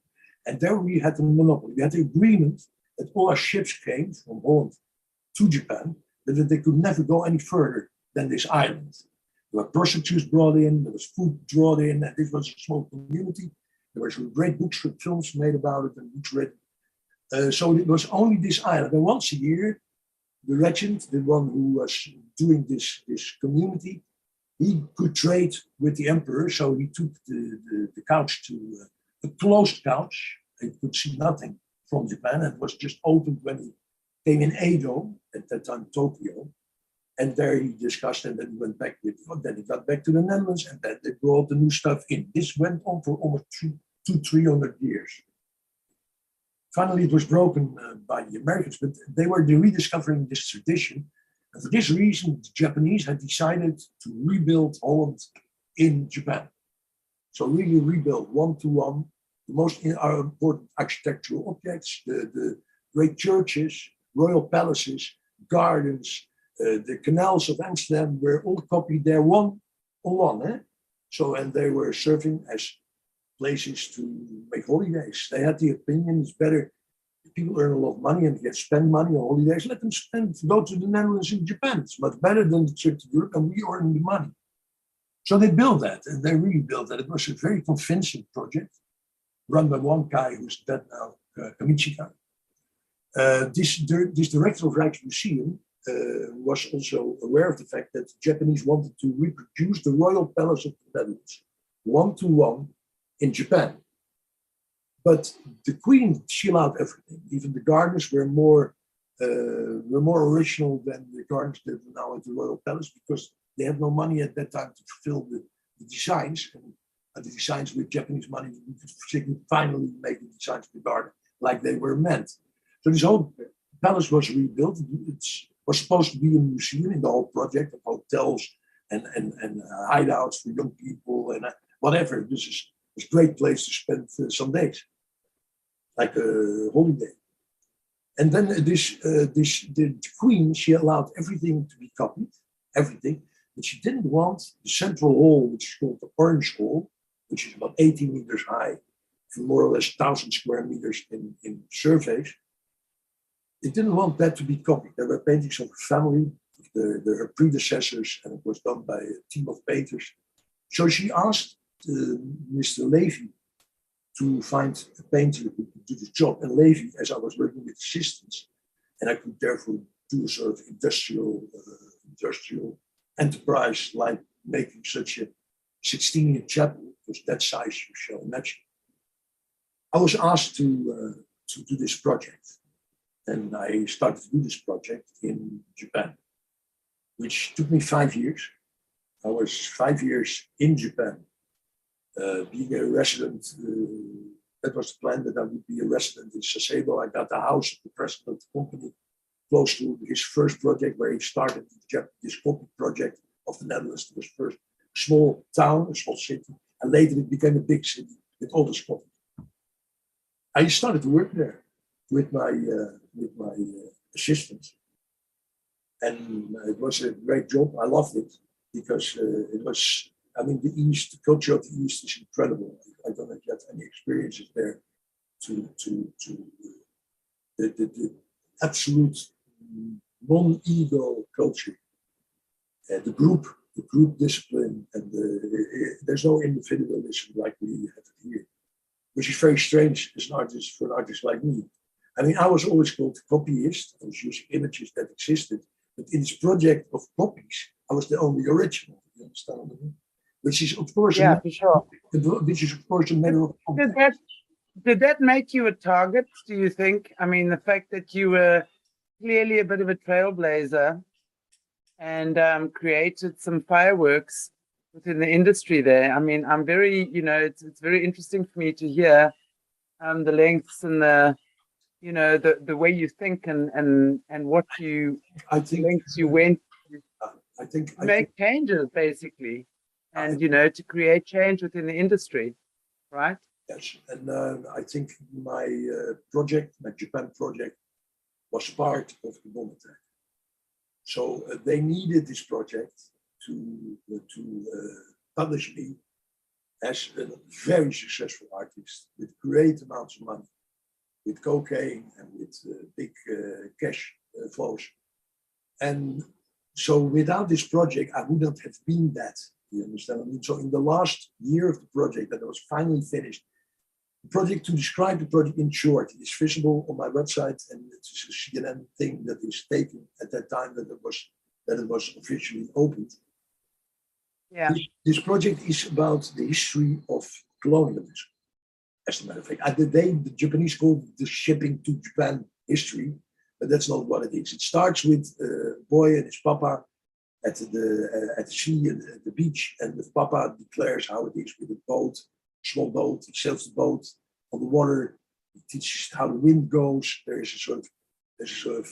[SPEAKER 1] And there we had the monopoly. We had the agreement that all our ships came from Holland to Japan, but that they could never go any further than this island. There were prostitutes brought in, there was food brought in, and this was a small community. There were some great books, films made about it, and books written. So it was only this island. And once a year, the regent, the one who was doing this community, he could trade with the emperor. So he took the couch to a closed couch. He could see nothing from Japan, and it was just opened when he came in Edo, at that time Tokyo. And there he discussed, and then he went back then he got back to the Netherlands, and then they brought the new stuff in. This went on for almost 300 years. Finally, it was broken by the Americans, but they were rediscovering this tradition. And for this reason, the Japanese had decided to rebuild Holland in Japan. So really rebuild one-to-one the most important architectural objects, the great churches, royal palaces, gardens, the canals of Amsterdam were all copied there one on one. Eh? So, and they were serving as places to make holidays. They had the opinion it's better if people earn a lot of money and get spend money on holidays, let them go to the Netherlands and Japan. It's much better than the trip to Europe, and we earn the money. So they built that, and they really built that. It was a very convincing project run by one guy who's dead now, Kamichika. This director of Rijksmuseum was also aware of the fact that the Japanese wanted to reproduce the royal palace of the Netherlands, one-to-one in Japan. But the queen, she allowed everything. Even the gardens were more original than the gardens that are now at the royal palace, because they had no money at that time to fulfill the designs. And the designs with Japanese money, we could finally make the designs of the garden like they were meant. So this whole palace was rebuilt. It was supposed to be a museum in the whole project of hotels and hideouts for young people and whatever. This is a great place to spend some days, like a holiday. And then the queen, she allowed everything to be copied, everything, but she didn't want the central hall, which is called the Orange Hall, which is about 80 meters high and more or less 1,000 square meters in surface. They didn't want that to be copied. There were paintings of her family, her predecessors, and it was done by a team of painters. So she asked Mr. Levy to find a painter who could do the job. And Levy, as I was working with assistants, and I could therefore do a sort of industrial enterprise, like making such a 16-inch chapel, because that size you shall imagine. I was asked to do this project. And I started to do this project in Japan. which took me 5 years. I was 5 years in Japan, being a resident. That was the plan, that I would be a resident in Sasebo. I got the house of the president of the company, close to his first project, where he started this copy project of the Netherlands. It was first a small town, a small city, and later it became a big city with all the Scotland. I started to work there with my assistant, and it was a great job. I loved it because it was. I mean, the East, the culture of the East is incredible. I don't have yet any experiences there to the absolute non-ego culture, the group discipline, and there's no individualism like we have it here, which is very strange as an artist, for an artist like me. I mean, I was always called a copyist. I was using images that existed, but in this project of copies, I was the only original. You understand what I mean? Which is of course,
[SPEAKER 2] yeah, for sure.
[SPEAKER 1] Which is of course a matter of.
[SPEAKER 2] Did that make you a target, do you think? I mean, the fact that you were clearly a bit of a trailblazer and created some fireworks within the industry there. I mean, I'm very, it's very interesting for me to hear the lengths and the way you think and what you, lengths you went to make changes, basically. And, to create change within the industry, right?
[SPEAKER 1] Yes, and I think my project, my Japan project, was part of the bomb attack. So they needed this project to publish me as a very successful artist with great amounts of money, with cocaine and with big cash flows. And so without this project, I wouldn't have been that. You understand what I mean? So in the last year of the project that was finally finished, the project, to describe the project in short, is visible on my website, and it's a CNN thing that is taken at that time that it was officially opened.
[SPEAKER 2] Yeah.
[SPEAKER 1] This project is about the history of colonialism. As a matter of fact, the Japanese call it the shipping to Japan history, but that's not what it is. It starts with a boy and his papa at the sea, at the beach, and the papa declares how it is with a boat, small boat. He sails the boat on the water. He teaches how the wind goes. There's a sort of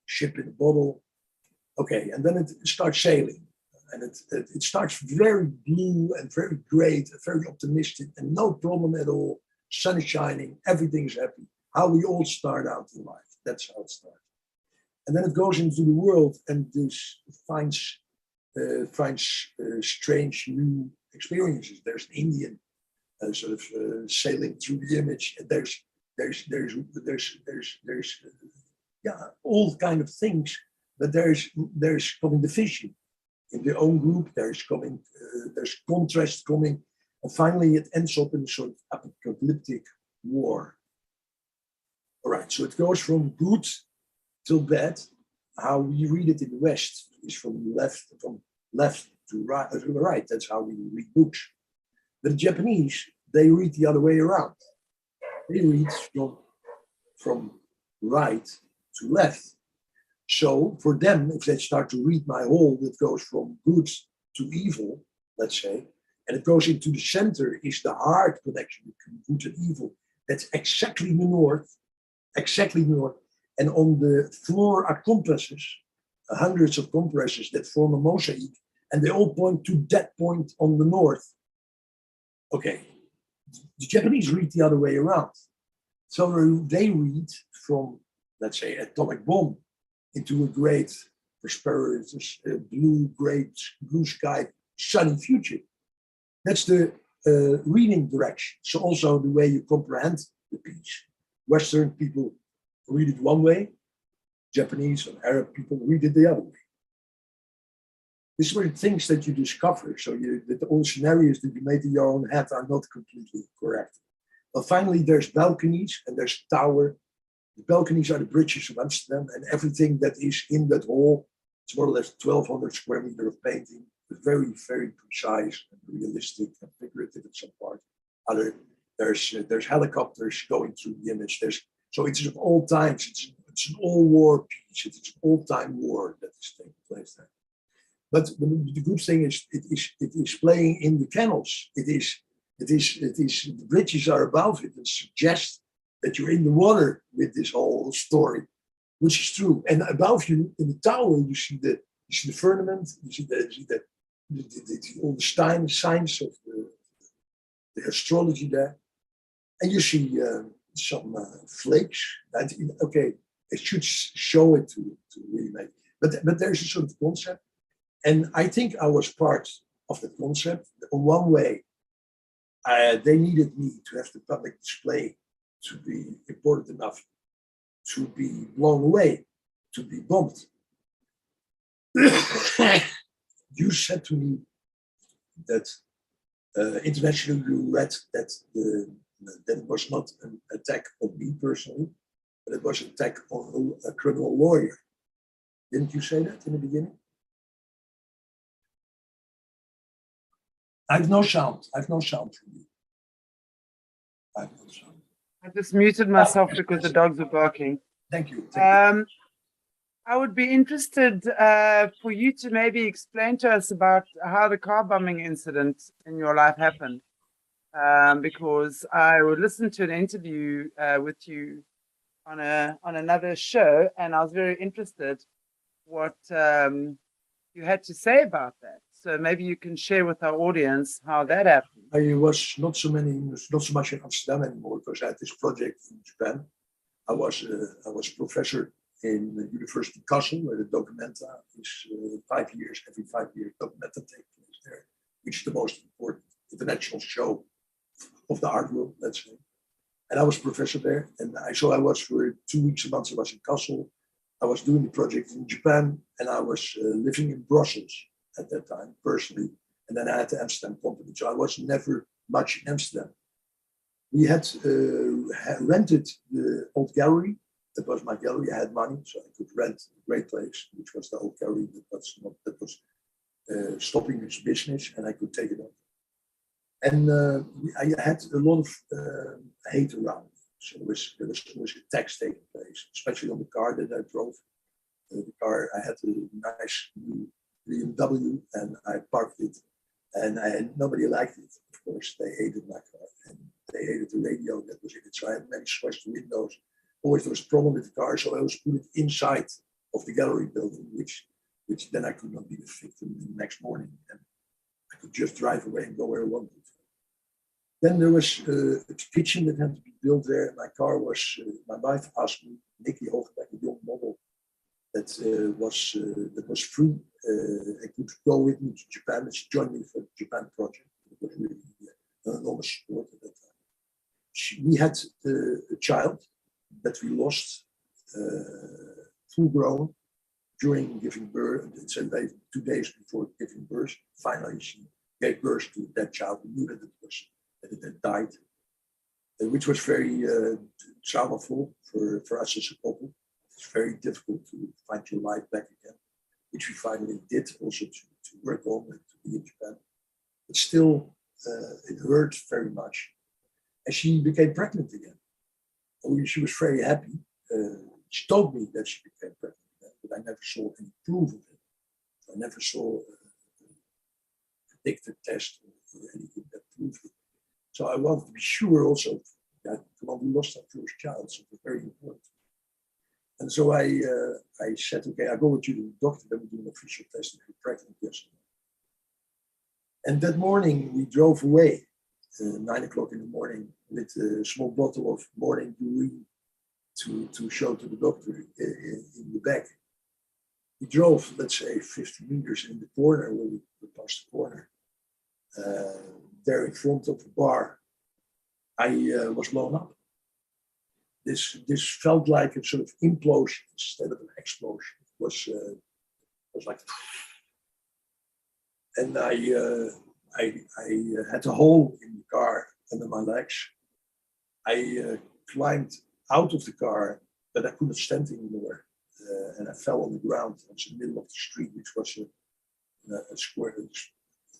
[SPEAKER 1] ship in a bottle. Okay, and then it starts sailing, and it starts very blue and very great, very optimistic, and no problem at all. Sun is shining, everything's happy. How we all start out in life. That's how it starts. And then it goes into the world and this finds strange new experiences. There's an Indian sailing through the image. And there's all kind of things. But there's coming division in the own group. There's contrast coming, and finally it ends up in a sort of apocalyptic war. All right, so it goes from good till bad. How we read it in the West is from left to right. That's how we read books. But the Japanese, they read the other way around. They read from right to left. So for them, if they start to read my whole, that goes from good to evil, let's say, and it goes into the center, is the hard connection between good and evil. That's exactly the north. And on the floor are compasses, hundreds of compasses that form a mosaic, and they all point to that point on the north. Okay, the Japanese read the other way around. So they read from, let's say, atomic bomb into a great, prosperous, blue sky, sunny future. That's the reading direction. So also the way you comprehend the piece. Western people read it one way, Japanese and Arab people read it the other way. These were the things that you discover. So that all scenarios that you made in your own head are not completely correct. But finally, there's balconies and there's tower. The balconies are the bridges of Amsterdam, and everything that is in that hall, it's more or less 1,200 square meters of painting, very, very precise and realistic and figurative at some part. There's helicopters going through the image. So it's of all times. It's an all-war It's an all-time war that is taking place there. But the good thing is, it is playing in the canals. The bridges are above it and suggest that you're in the water with this whole story, which is true. And above you in the tower, you see the firmament, you see all the signs of the astrology there, and you see some flakes. Okay, it should show it to really make. But there's a sort of concept. And I think I was part of the concept. In one way, they needed me to have the public display to be important enough to be blown away, to be bombed. You said to me that internationally you read that it was not an attack on me personally, but it was an attack on a criminal lawyer. Didn't you say that in the beginning? I have no sound. I have no sound from you. I have no sound.
[SPEAKER 2] I just muted myself because the dogs were barking.
[SPEAKER 1] Thank you. Thank you.
[SPEAKER 2] I would be interested for you to maybe explain to us about how the car bombing incident in your life happened. Because I would listen to an interview with you on another show, and I was very interested what you had to say about that. So maybe you can share with our audience how that happened.
[SPEAKER 1] I was not so much in Amsterdam anymore because I had this project in Japan. I was professor in the University Kassel, where the Documenta is 5 years. Every 5 years, Documenta takes place there, which is the most important international show of the art world, let's say. And I was professor there, and I was for 2 weeks a month. I was in Kassel. I was doing the project in Japan, and I was living in Brussels at that time, personally. And then I had the Amsterdam company, so I was never much in Amsterdam. We had rented the old gallery. That was my gallery. I had money, so I could rent a great place, which was the old gallery that was stopping its business, and I could take it up. And I had a lot of hate around. So there was always attacks taking place, especially on the car that I drove. The car, I had a nice new BMW, and I parked it, and nobody liked it. Of course, they hated my car, and they hated the radio that was in it. So I had many smashed windows. Always there was a problem with the car, so I always put it inside of the gallery building, which then I could not be the victim the next morning, and I could just drive away and go where I wanted. Then there was a kitchen that had to be built there. My car was, my wife asked me, Nicky Hoogbeck, a young model that was free, and could go with me to Japan. She joined me for the Japan project. It was really an enormous support at that time. We had a child that we lost, full grown, during giving birth. It's 2 days before giving birth. Finally, she gave birth to that child. We knew that it had died, which was very traumaful for us as a couple. It's very difficult to find your life back again, which we finally did, also to work on and to be in Japan. But still, it hurt very much. And she became pregnant again. She was very happy. She told me that she became pregnant again, but I never saw any proof of it. I never saw a predictor test or anything that proved it. So I wanted to be sure also that we lost our first child, so it was very important. And so I said, okay, I go with you to the doctor, then we do an official test if you're pregnant, yes or no. And that morning we drove away, 9 o'clock in the morning, with a small bottle of morning urine to show to the doctor in the back. We drove, let's say, 50 meters in the corner, where we passed the corner. There in front of the bar, I was blown up. This felt like a sort of implosion instead of an explosion. It was like, and I had a hole in the car under my legs. I climbed out of the car, but I couldn't stand anymore, and I fell on the ground. I was in the middle of the street, which was a square.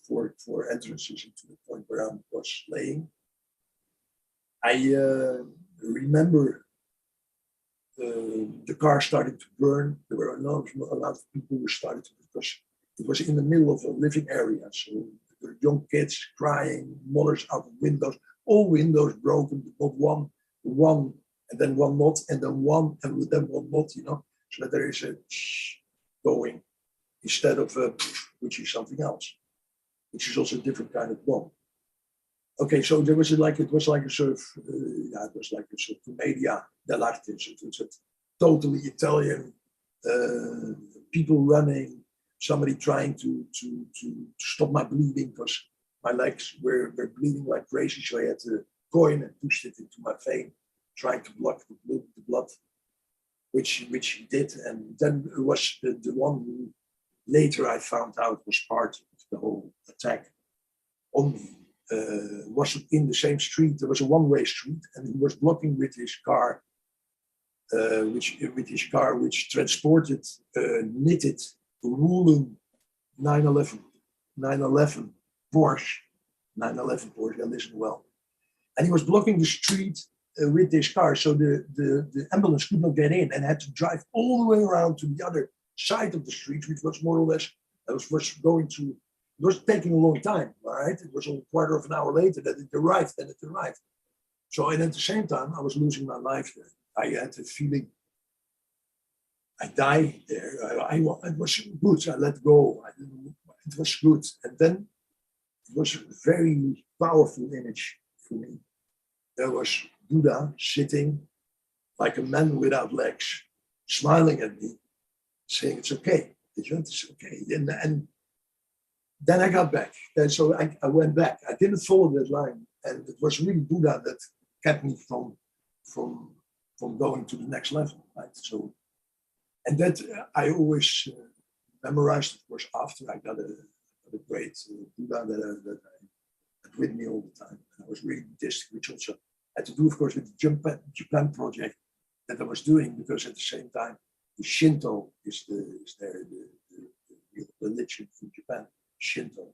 [SPEAKER 1] 4 entrances into the point where I was laying. I remember the car started to burn. There were a lot of people who started to, because it was in the middle of a living area. So there were young kids crying, mothers out of windows, all windows broken, but not one, and then one not, and then one, and then one not, you know, so that there is a going instead of a, which is something else, which is also a different kind of bomb. Okay, so there was like, it was like a sort of, it was like a sort of commedia dell'arte. It was a totally Italian, people running, somebody trying to stop my bleeding because my legs were bleeding like crazy. So I had a coin and pushed it into my vein, trying to block the blood, which he did. And then it was the one who later I found out was part of the whole attack on me. Was in the same street. There was a one-way street, and he was blocking with his car, which transported knitted woolen 911 Porsche, yeah, listen well. And he was blocking the street with this car, so the ambulance could not get in and had to drive all the way around to the other side of the street, which was more or less, it was taking a long time, all right? It was a quarter of an hour later that it arrived, So, and at the same time, I was losing my life there. I had the feeling I died there. It was good. I let go. It was good. And then it was a very powerful image for me. There was Buddha sitting like a man without legs, smiling at me, saying, "It's okay. It's okay." And then I got back. And so I went back. I didn't follow that line. And it was really Buddha that kept me from going to the next level. Right? So, and that I always memorized, of course, after I got a great Buddha that I had with me all the time. And I was really Buddhistic, which also had to do, of course, with the Japan project that I was doing, because at the same time, the Shinto is the religion in Japan. Shinto,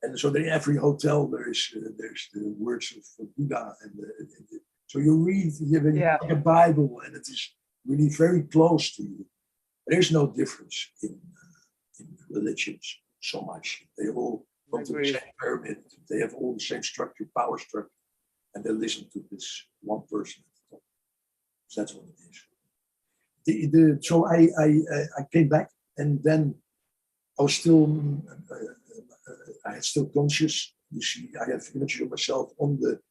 [SPEAKER 1] and so in every hotel there's the words of Buddha, and so you read, you have a Bible, and it is really very close to you. There is no difference in religions so much. They all go to the same pyramid. They have all the same structure, power structure, and they listen to this one person at the top. So that's what it is. So I came back, and then I was still, I had still conscious. You see, I have images of myself under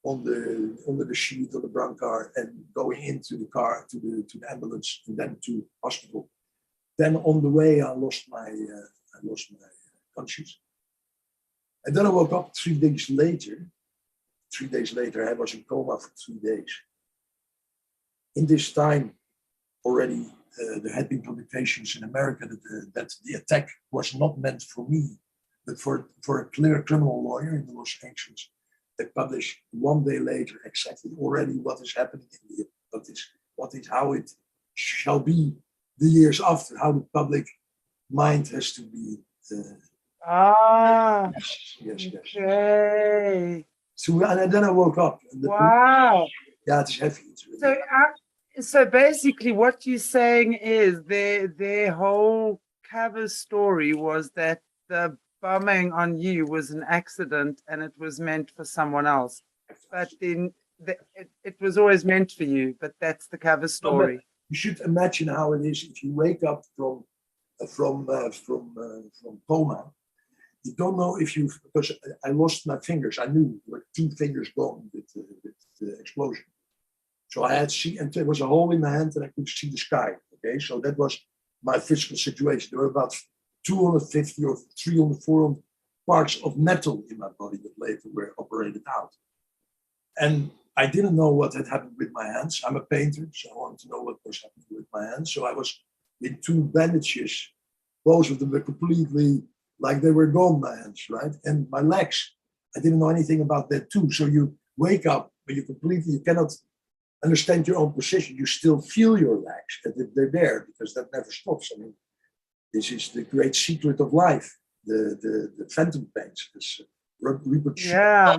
[SPEAKER 1] the sheet of the brown car and going into the car to the ambulance and then to hospital. Then on the way, I lost my conscious, and then I woke up 3 days later. 3 days later, I was in coma for 3 days. In this time, already. There had been publications in America that the attack was not meant for me, but for a clear criminal lawyer in Los Angeles. They published 1 day later exactly already what is happening in how it shall be the years after, how the public mind has to be. Yes.
[SPEAKER 2] Okay.
[SPEAKER 1] So, and then I woke up.
[SPEAKER 2] Wow.
[SPEAKER 1] Yeah, it's heavy. It's really
[SPEAKER 2] So basically what you're saying is their whole cover story was that the bombing on you was an accident and it was meant for someone else. But then it was always meant for you, but that's the cover story.
[SPEAKER 1] You should imagine how it is if you wake up from coma. You don't know if you, because I lost my fingers. I knew there were 2 fingers gone with the explosion. So I had and there was a hole in my hand and I could see the sky. Okay, so that was my physical situation. There were about 250 or 300, 400 parts of metal in my body that later were operated out. And I didn't know what had happened with my hands. I'm a painter, so I wanted to know what was happening with my hands. So I was in 2 bandages. Both of them were completely like they were gone, my hands, right? And my legs, I didn't know anything about that too. So you wake up, but you cannot understand your own position. You still feel your legs, and they're there because that never stops. I mean, this is the great secret of life. The phantom pains. This
[SPEAKER 2] Yeah.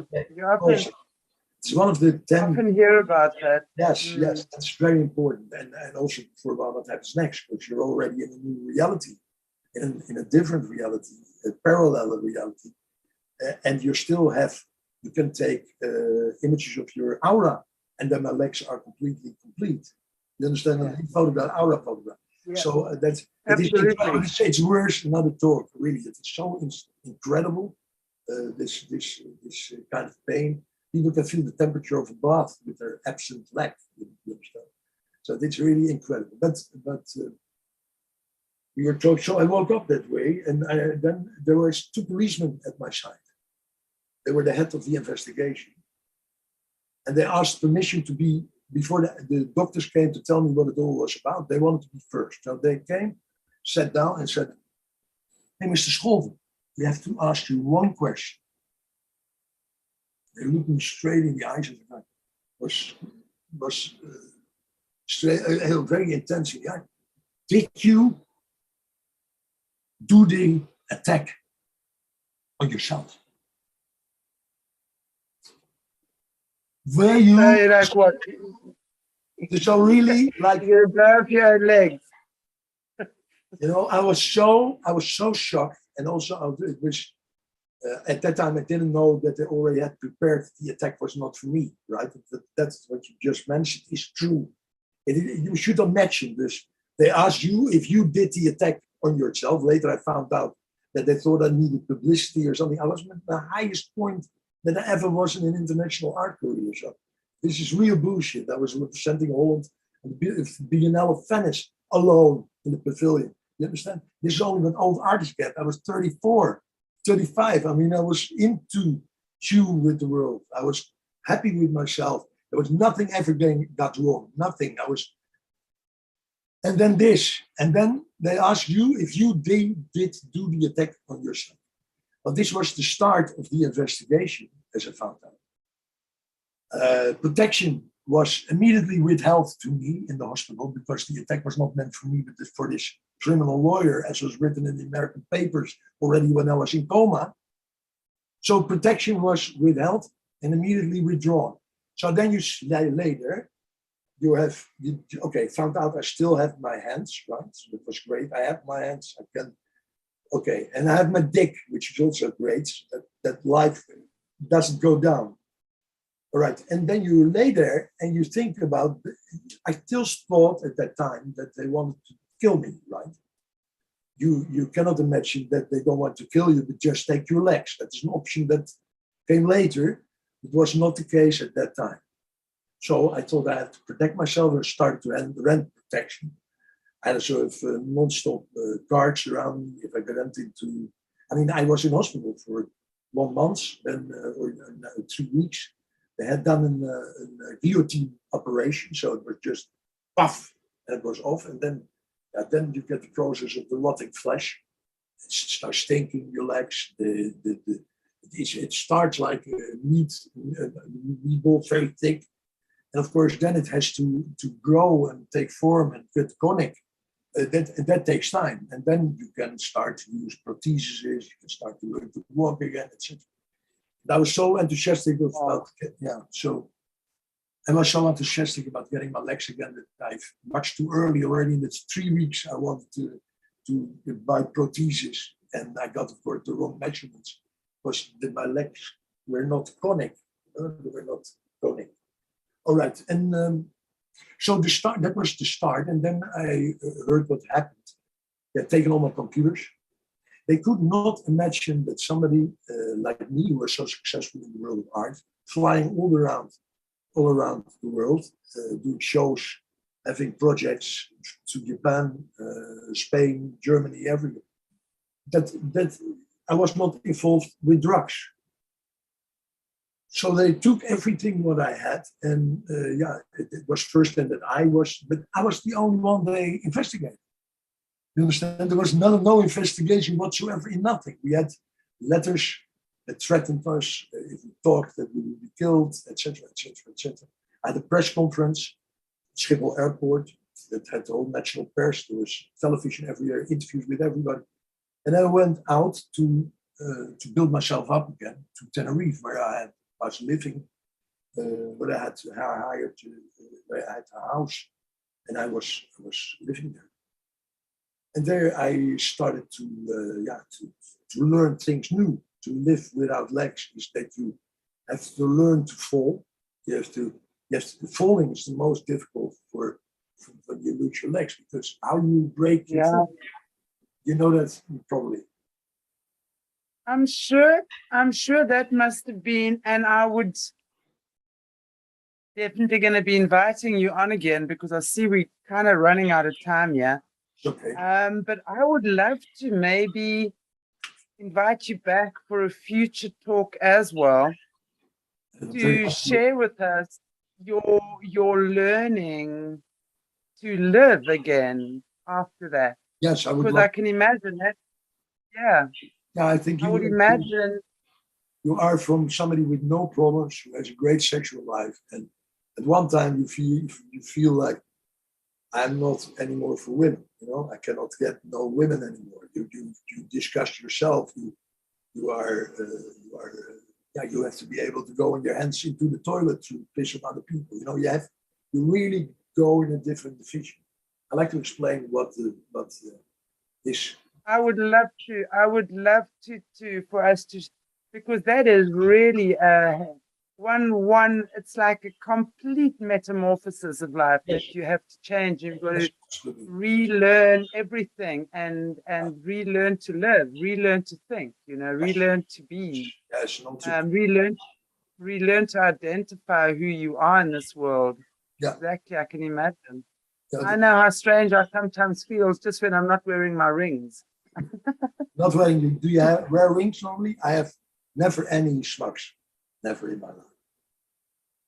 [SPEAKER 1] It's one of the 10.
[SPEAKER 2] Often hear about that.
[SPEAKER 1] Yes, yes, that's very important. And also for what happens next, because you're already in a new reality, in a different reality, a parallel reality. And you still have, you can take images of your aura, and then my legs are completely complete. You understand? Yeah. Photograph, aura photograph. Yeah. So that's it's worth another talk. Really, it's so incredible. This kind of pain. People can feel the temperature of a bath with their absent leg. You understand? So it's really incredible. But we were told. So I woke up that way, and then there was 2 policemen at my side. They were the head of the investigation, and they asked permission to be. Before the doctors came to tell me what it all was about, they wanted to be first. So they came, sat down and said, "Hey, Mr. Scholte, we have to ask you one question." They looked me straight in the eyes and was straight, very intense in the eye. Did you do the attack on yourself? Were you
[SPEAKER 2] like what?
[SPEAKER 1] So really, like
[SPEAKER 2] you above your legs.
[SPEAKER 1] You know, I was so shocked, and also it was at that time I didn't know that they already had prepared. The attack was not for me, right? That's what you just mentioned is true. You should imagine this. They asked you if you did the attack on yourself. Later, I found out that they thought I needed publicity or something. I was at the highest point that I ever was in an international art career. So this is real bullshit. I was representing Holland and the Biennale of Venice alone in the pavilion. You understand? This is only an old artist get. I was 34, 35. I mean, I was into tune with the world. I was happy with myself. There was nothing ever got wrong. Nothing. And then this. And then they asked you if you did do the attack on yourself. Well, this was the start of the investigation, as I found out. Protection was immediately withheld to me in the hospital because the attack was not meant for me, but for this criminal lawyer, as was written in the American papers already when I was in coma. So protection was withheld and immediately withdrawn. So then later, found out I still have my hands, right? So that was great. I have my hands, and I have my dick, which is also great, that life doesn't go down. All right, and then you lay there and you think about, I still thought at that time that they wanted to kill me, right? You cannot imagine that they don't want to kill you, but just take your legs. That is an option that came later. It was not the case at that time. So I thought I had to protect myself and started to rent protection. I had a sort of non-stop guards around me if I got into. I mean, I was in hospital for 1 month, then or 3 weeks. They had done a guillotine operation, so it was just puff, and it was off. And then you get the process of the rotting flesh. It starts stinking your legs. It starts like meat ball, very thick. And of course, then it has to grow and take form and get conic. That takes time. And then you can start to use prostheses, you can start to learn to walk again, etc. I was so enthusiastic about I was so enthusiastic about getting my legs again that I've much too early already in the 3 weeks I wanted to buy prostheses, and I got of course the wrong measurements because my legs were not conic. They were not conic. All right, and so that was the start, and then I heard what happened. They had taken all my computers. They could not imagine that somebody like me, who was so successful in the world of art, flying all around the world, doing shows, having projects to Japan, Spain, Germany, everywhere. That I was not involved with drugs. So they took everything what I had, and it was first then that I was the only one they investigated. You understand? There was no investigation whatsoever in nothing. We had letters that threatened us if we talked that we would be killed, etc., etc., etc. I had a press conference at Schiphol Airport that had the whole national press. There was television every year, interviews with everybody. And I went out to build myself up again to Tenerife, where I was living but I had to hire I had a house, and I was living there. And there I started to learn things new. To live without legs is that you have to learn to fall. Falling is the most difficult for when you lose your legs, because how you break your fall, you know that probably.
[SPEAKER 2] I'm sure that must have been, and I would definitely going to be inviting you on again, because I see we're kind of running out of time, yeah.
[SPEAKER 1] Okay.
[SPEAKER 2] But I would love to maybe invite you back for a future talk as well, to share with us your learning to live again after that.
[SPEAKER 1] Yes, I would.
[SPEAKER 2] Because I can imagine that. Yeah.
[SPEAKER 1] Yeah, I think
[SPEAKER 2] I would imagine
[SPEAKER 1] you are from somebody with no problems, who has a great sexual life, and at one time you feel like I'm not anymore for women. You know, I cannot get no women anymore. You disgust yourself. You have to be able to go in your hands into the toilet to piss on other people. You know, you really go in a different division. I like to explain what is.
[SPEAKER 2] I would love to for us to, because that is really one it's like a complete metamorphosis of life that you have to change. You've got to relearn everything and relearn to live, relearn to think, you know, relearn to be, relearn to identify who you are in this world.
[SPEAKER 1] Yeah.
[SPEAKER 2] Exactly, I can imagine. I know how strange I sometimes feel just when I'm not wearing my rings.
[SPEAKER 1] Not wearing. Do you wear rings normally? I have never any smugs, never in my life.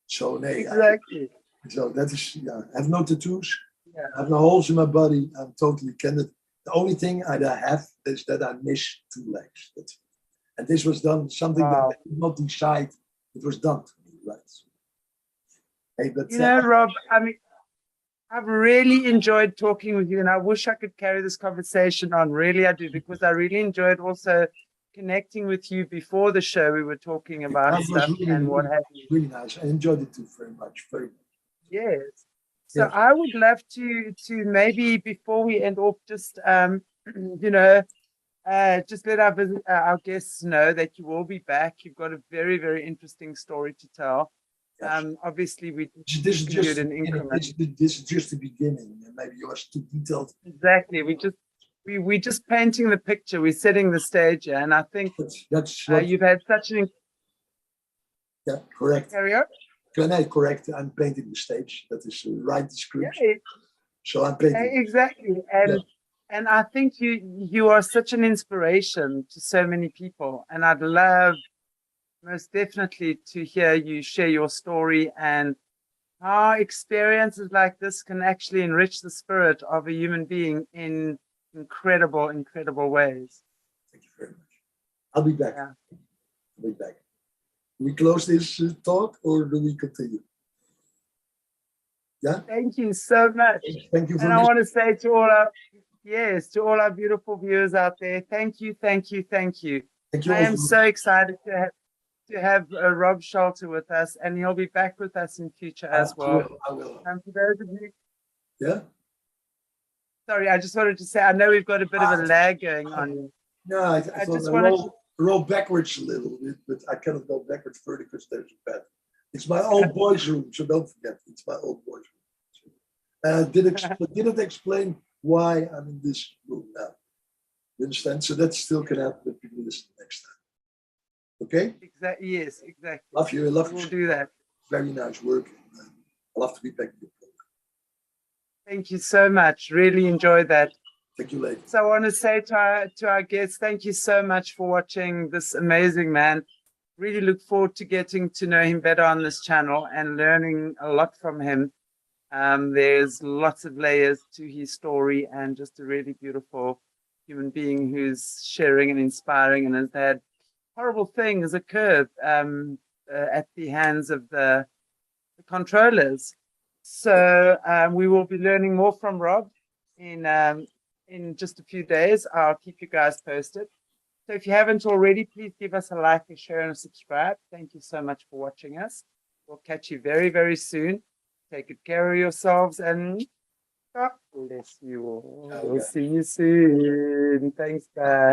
[SPEAKER 1] So
[SPEAKER 2] exactly.
[SPEAKER 1] So that is, I have no tattoos.
[SPEAKER 2] Yeah.
[SPEAKER 1] I have no holes in my body. I'm totally candid. The only thing I have is that I miss 2 legs. And this was done something that I did not decide. It was done to me, right? Hey, but
[SPEAKER 2] you know, Rob, I mean, I've really enjoyed talking with you, and I wish I could carry this conversation on. Really, I do, because I really enjoyed also connecting with you before the show. We were talking about stuff really, and what have you.
[SPEAKER 1] Really nice. I enjoyed it too very much. Very much.
[SPEAKER 2] Yes. So I would love to maybe before we end off, just you know, just let our guests know that you will be back. You've got a very, very interesting story to tell. Obviously,
[SPEAKER 1] this is just an increment. This is just the beginning, and maybe yours too detailed.
[SPEAKER 2] Exactly. We're just painting the picture. We're setting the stage, and I think
[SPEAKER 1] that's
[SPEAKER 2] you've had such an.
[SPEAKER 1] Yeah, correct.
[SPEAKER 2] Carry on.
[SPEAKER 1] Correct. I'm painting the stage. That is the right description.
[SPEAKER 2] Yeah,
[SPEAKER 1] so I'm painting.
[SPEAKER 2] Exactly, and I think you are such an inspiration to so many people, and I'd love most definitely to hear you share your story and how experiences like this can actually enrich the spirit of a human being in incredible ways.
[SPEAKER 1] Thank you very much. I'll be back.
[SPEAKER 2] Yeah.
[SPEAKER 1] I'll be back. Do we close this talk or do we continue? Yeah.
[SPEAKER 2] Thank you so much.
[SPEAKER 1] Thank you.
[SPEAKER 2] And I want to say to all our beautiful viewers out there, thank you.
[SPEAKER 1] Thank you.
[SPEAKER 2] I am so excited to have Rob Scholte with us, and he'll be back with us in future as well.
[SPEAKER 1] I will.
[SPEAKER 2] For those of you.
[SPEAKER 1] Yeah.
[SPEAKER 2] Sorry, I just wanted to say, I know we've got a bit of a lag going on.
[SPEAKER 1] No, I just wanted to roll backwards a little bit, but I cannot go backwards further because there's a bed. It's my old boys' room, so don't forget, it's my old boys' room. Didn't explain why I'm in this room now. You understand? So that still can happen, but people listen next time. Okay?
[SPEAKER 2] Exactly. Yes, exactly.
[SPEAKER 1] Love you. I love you.
[SPEAKER 2] We'll do that.
[SPEAKER 1] Very nice work. I'll have to be back.
[SPEAKER 2] Thank you so much. Really enjoyed that.
[SPEAKER 1] Thank you, lady.
[SPEAKER 2] So I want to say to our guests, thank you so much for watching this amazing man. Really look forward to getting to know him better on this channel and learning a lot from him. There's lots of layers to his story, and just a really beautiful human being who's sharing and inspiring, and has had horrible things occur at the hands of the controllers. So we will be learning more from Rob in just a few days. I'll keep you guys posted. So if you haven't already, please give us a like, a share, and a subscribe. Thank you so much for watching us. We'll catch you very, very soon. Take good care of yourselves and God bless you all. We'll see you soon. Thanks, guys.